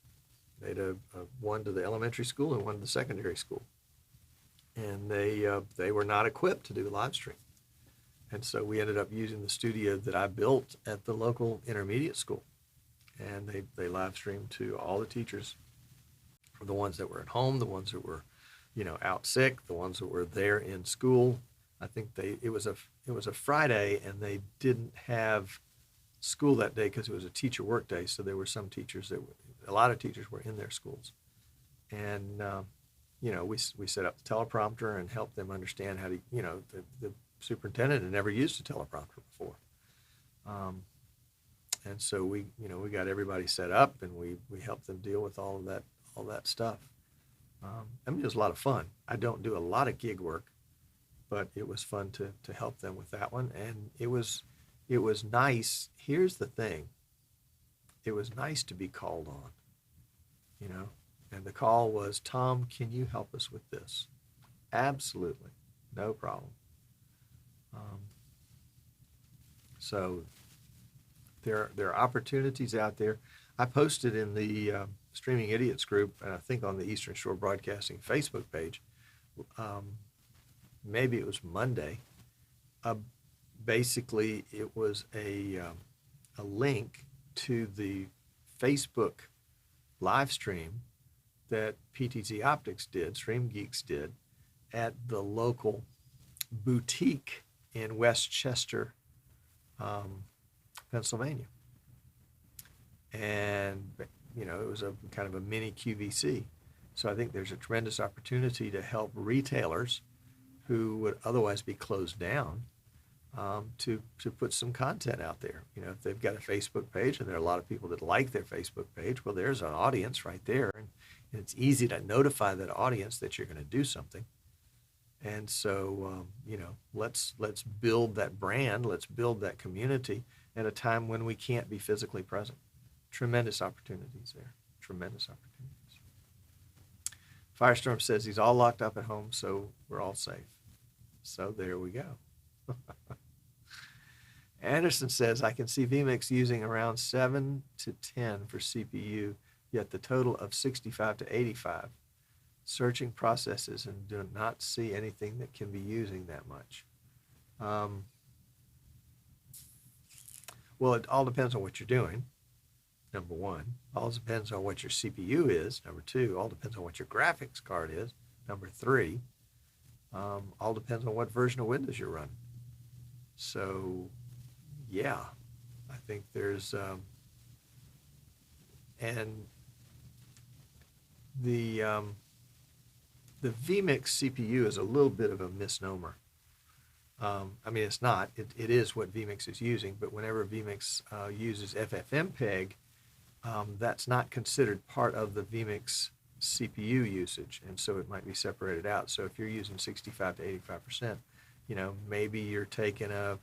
They had one to the elementary school and one to the secondary school. And they were not equipped to do a live stream. And so we ended up using the studio that I built at the local intermediate school. And they live streamed to all the teachers, the ones that were at home, the ones that were, out sick, the ones that were there in school. I think it was a Friday, and they didn't have school that day because it was a teacher work day. So there were some teachers a lot of teachers were in their schools. And, we set up the teleprompter and helped them understand how to, the superintendent had never used a teleprompter before. And so we got everybody set up, and we helped them deal with all that stuff. It was a lot of fun. I don't do a lot of gig work. but it was fun to help them with that one. And it was nice. Here's the thing. It was nice to be called on, you know, and the call was, Tom, can you help us with this? Absolutely. No problem. So there are opportunities out there. I posted in the Streaming Idiots group, and I think on the Eastern Shore Broadcasting Facebook page, maybe it was Monday. Basically, it was a link to the Facebook live stream that PTZ Optics did, Stream Geeks did, at the local boutique in Westchester, Pennsylvania. And, you know, it was a kind of a mini QVC. So I think there's a tremendous opportunity to help retailers who would otherwise be closed down, to put some content out there. You know, if they've got a Facebook page, and there are a lot of people that like their Facebook page, well, there's an audience right there. And it's easy to notify that audience that you're going to do something. And so, you know, let's build that brand, let's build that community at a time when we can't be physically present. Tremendous opportunities there, tremendous opportunities. Firestorm says he's all locked up at home, so we're all safe. So there we go. Anderson says, I can see vMix using around 7 to 10 for CPU, yet the total of 65 to 85. Searching processes and do not see anything that can be using that much. Well, it all depends on what you're doing, number one. All depends on what your CPU is, number two. All depends on what your graphics card is, number three. All depends on what version of Windows you're running. So, yeah, I think there's, and the vMix CPU is a little bit of a misnomer. I mean, it's not. It is what vMix is using, but whenever vMix uses FFmpeg, that's not considered part of the vMix CPU usage, and so it might be separated out. So if you're using 65 to 85%, you know, maybe you're taking a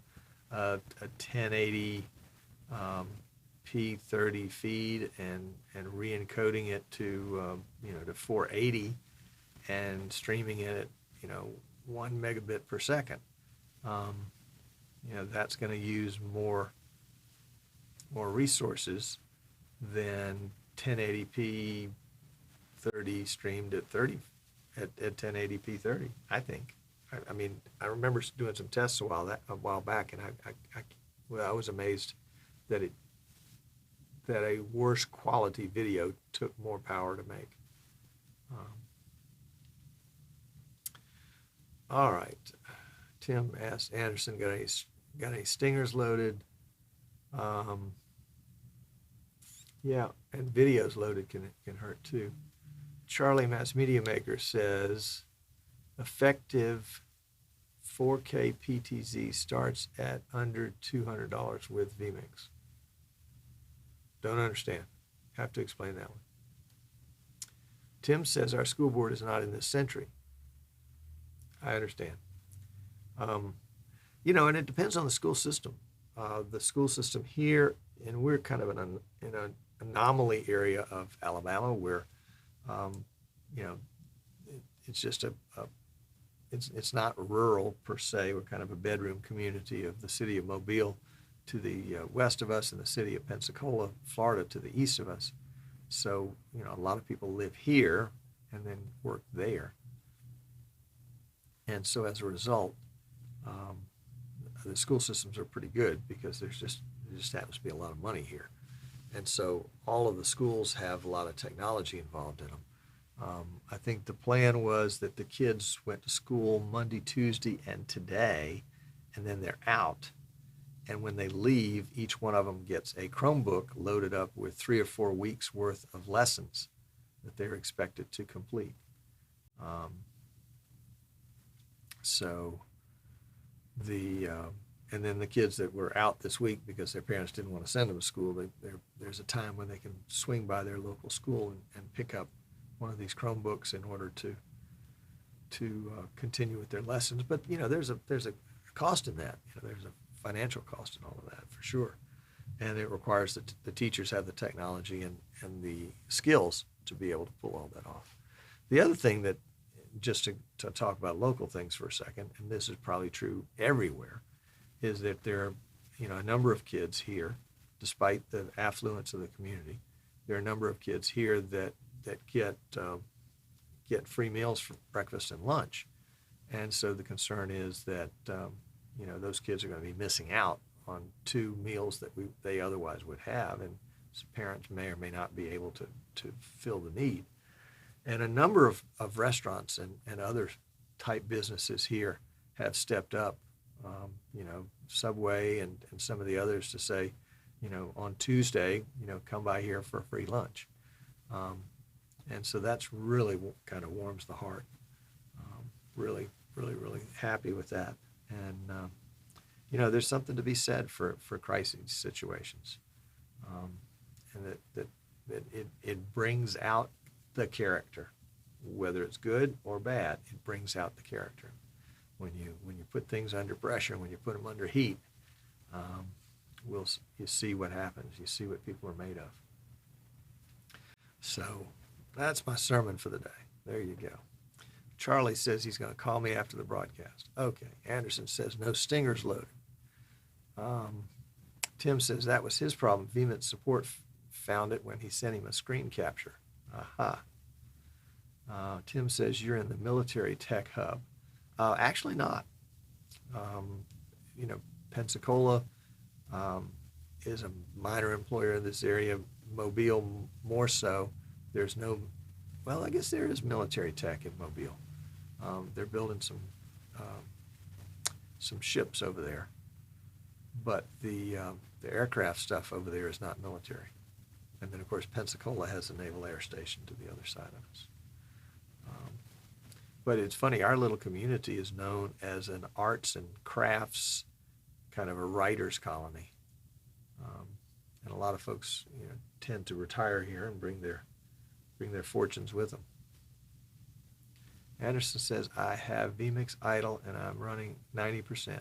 1080 P30 feed and re-encoding it to you know, to 480 and streaming it at, you know, 1 megabit per second. You know, that's going to use more resources than 1080p 30 streamed at 30 at 1080p 30. I think. I mean, I remember doing some tests a while back, and I was amazed that a worse quality video took more power to make. All right. Tim asked Anderson, got any stingers loaded? Yeah, and videos loaded can hurt too. Charlie Mass Media Maker says effective 4K PTZ starts at under $200 with vMix. Don't understand. Have to explain that one. Tim says our school board is not in this century. I understand. You know, and it depends on the school system. The school system here, and we're kind of in an anomaly area of Alabama where, you know, it's just it's not rural per se. We're kind of a bedroom community of the city of Mobile to the west of us, and the city of Pensacola, Florida, to the east of us. So, you know, a lot of people live here and then work there. And so as a result, the school systems are pretty good because there just happens to be a lot of money here. And so all of the schools have a lot of technology involved in them. I think the plan was that the kids went to school Monday, Tuesday, and today, and then they're out. And when they leave, each one of them gets a Chromebook loaded up with 3 or 4 weeks worth of lessons that they're expected to complete. So and then the kids that were out this week because their parents didn't want to send them to school, there's a time when they can swing by their local school and pick up one of these Chromebooks in order to continue with their lessons. But there's a cost in that. There's a financial cost in all of that for sure, and it requires that the teachers have the technology and the skills to be able to pull all that off. The other thing that, just to talk about local things for a second, and this is probably true everywhere, is that there are a number of kids here, despite the affluence of the community, there are a number of kids here that get free meals for breakfast and lunch. And so the concern is that those kids are going to be missing out on 2 meals that they otherwise would have, and parents may or may not be able to fill the need. And a number of restaurants and other type businesses here have stepped up, Subway and some of the others, to say, on Tuesday, come by here for a free lunch. And so that's really kind of warms the heart. Really, really, really happy with that. And, there's something to be said for crisis situations. And that it brings out the character, whether it's good or bad. It brings out the character. When you put things under pressure, when you put them under heat, you see what happens. You see what people are made of. So that's my sermon for the day. There you go. Charlie says he's going to call me after the broadcast. Okay. Anderson says no stingers loaded. Tim says that was his problem. VMIT support found it when he sent him a screen capture. Aha. Tim says you're in the military tech hub. Actually not. Pensacola is a minor employer in this area. Mobile more so. There's no, well, I guess there is military tech in Mobile. They're building some ships over there, but the aircraft stuff over there is not military. And then of course Pensacola has a naval air station to the other side of us. But it's funny, our little community is known as an arts and crafts, kind of a writer's colony. And a lot of folks tend to retire here and bring their fortunes with them. Anderson says, I have vMix idle and I'm running 90%.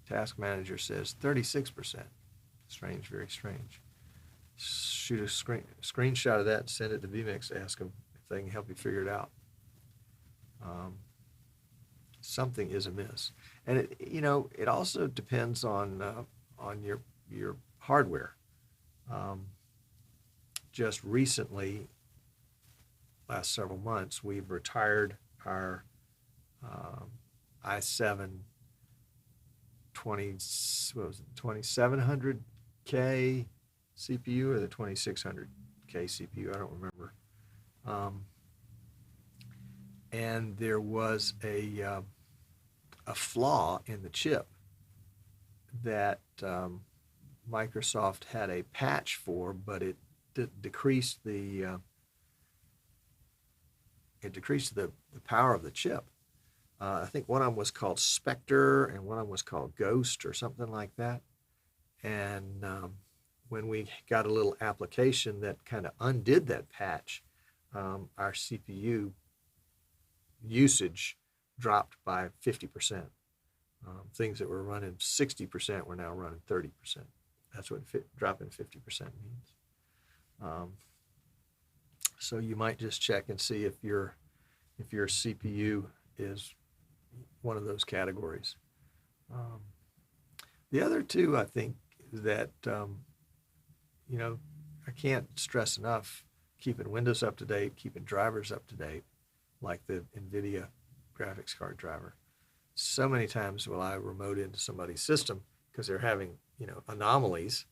Task manager says 36%. Strange, very strange. Shoot a screenshot of that and send it to vMix. Ask them if they can help you figure it out. Something is amiss, and it also depends on your hardware. Just recently, last several months, we've retired our i7 2700K CPU or the 2600K CPU. I don't remember. And there was a flaw in the chip that Microsoft had a patch for, but it decreased the power of the chip. I think one of them was called Spectre and one of them was called Ghost or something like that. And when we got a little application that kind of undid that patch, our CPU usage dropped by 50%. Things that were running 60% were now running 30%. That's what dropping 50% means. So you might just check and see if your CPU is one of those categories. The other two, I think that I can't stress enough keeping Windows up to date, keeping drivers up to date, like the NVIDIA graphics card driver. So many times will I remote into somebody's system because they're having anomalies,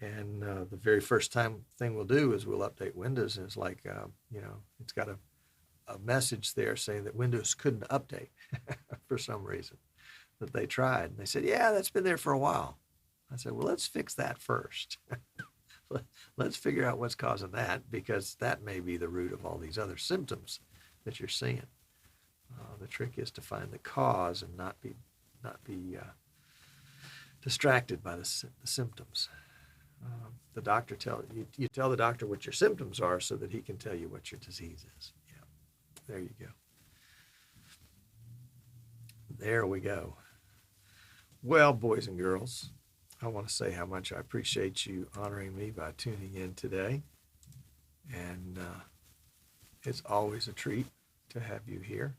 and the very first thing we'll do is we'll update Windows, and it's like it's got a message there saying that Windows couldn't update for some reason that they tried. And they said, yeah, that's been there for a while. I said, well, let's fix that first. Let's figure out what's causing that, because that may be the root of all these other symptoms that you're seeing. The trick is to find the cause and not be distracted by the symptoms. The doctor you tell the doctor what your symptoms are so that he can tell you what your disease is. Yeah, there you go. There we go. Well, boys and girls, I want to say how much I appreciate you honoring me by tuning in today. And it's always a treat to have you here.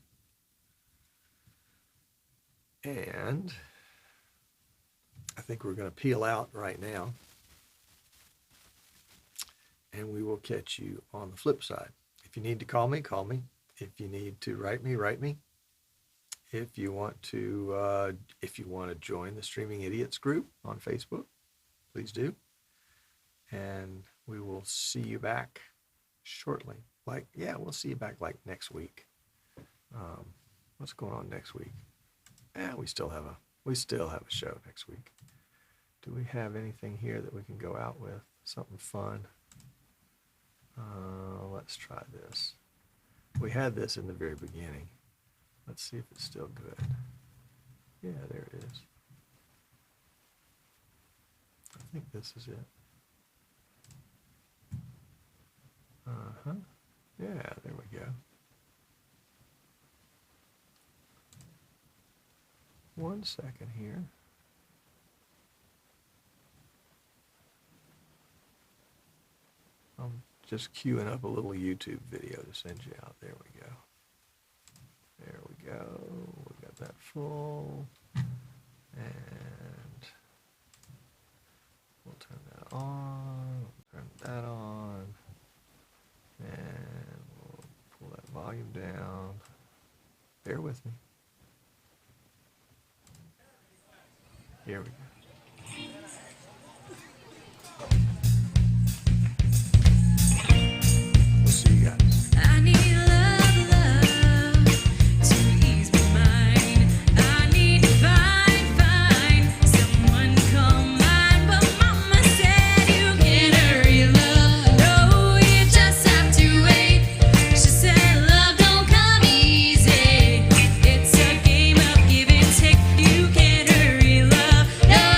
And I think we're going to peel out right now. And we will catch you on the flip side. If you need to call me, call me. If you need to write me, write me. If you want to join the Streaming Idiots group on Facebook, please do. And we will see you back shortly. We'll see you back like next week. What's going on next week? We still have a show next week. Do we have anything here that we can go out with? Something fun? Let's try this. We had this in the very beginning. Let's see if it's still good. Yeah, there it is. I think this is it. Uh-huh. Yeah, there we go. 1 second here. I'm just queuing up a little YouTube video to send you out. There we go. There we go. We got that full. And we'll turn that on. We'll turn that on. And we'll pull that volume down. Bear with me. Here we go. We'll see you guys. I need love to ease my mind. I need to find someone call mine. But Mama said you can't hurry love. No, you just have to wait. She said love don't come easy. It's a game of give and take. You can't hurry love. No.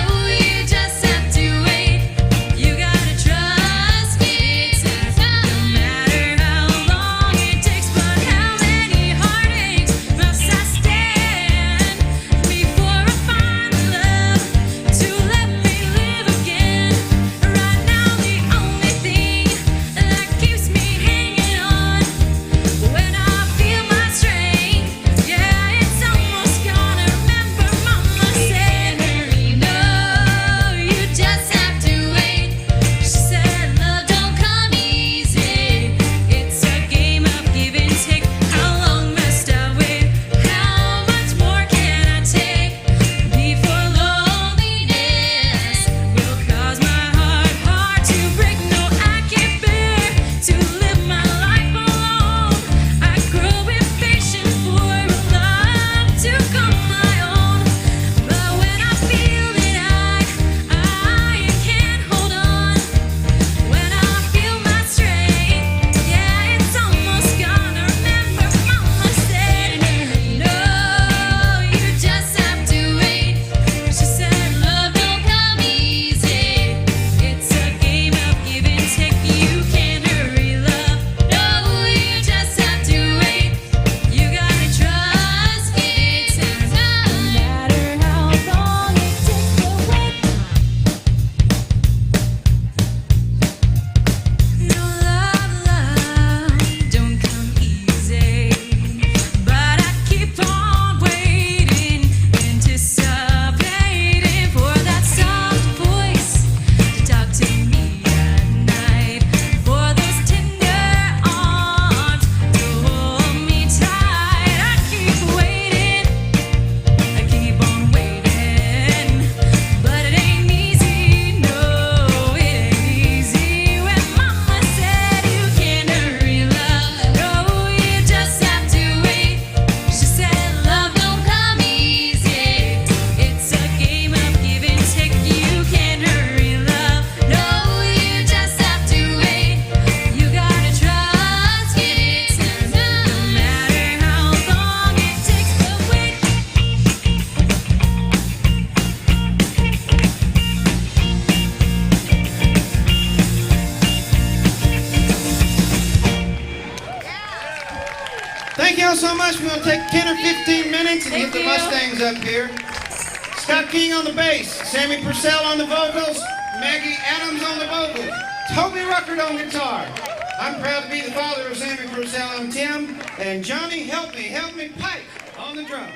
y'all so much. We're going to take 10 or 15 minutes and get the Mustangs up here. Scott King on the bass, Sammy Purcell on the vocals, Maggie Adams on the vocals, Toby Ruckert on guitar. I'm proud to be the father of Sammy Purcell. I'm Tim, and Johnny, help me, Pike on the drums.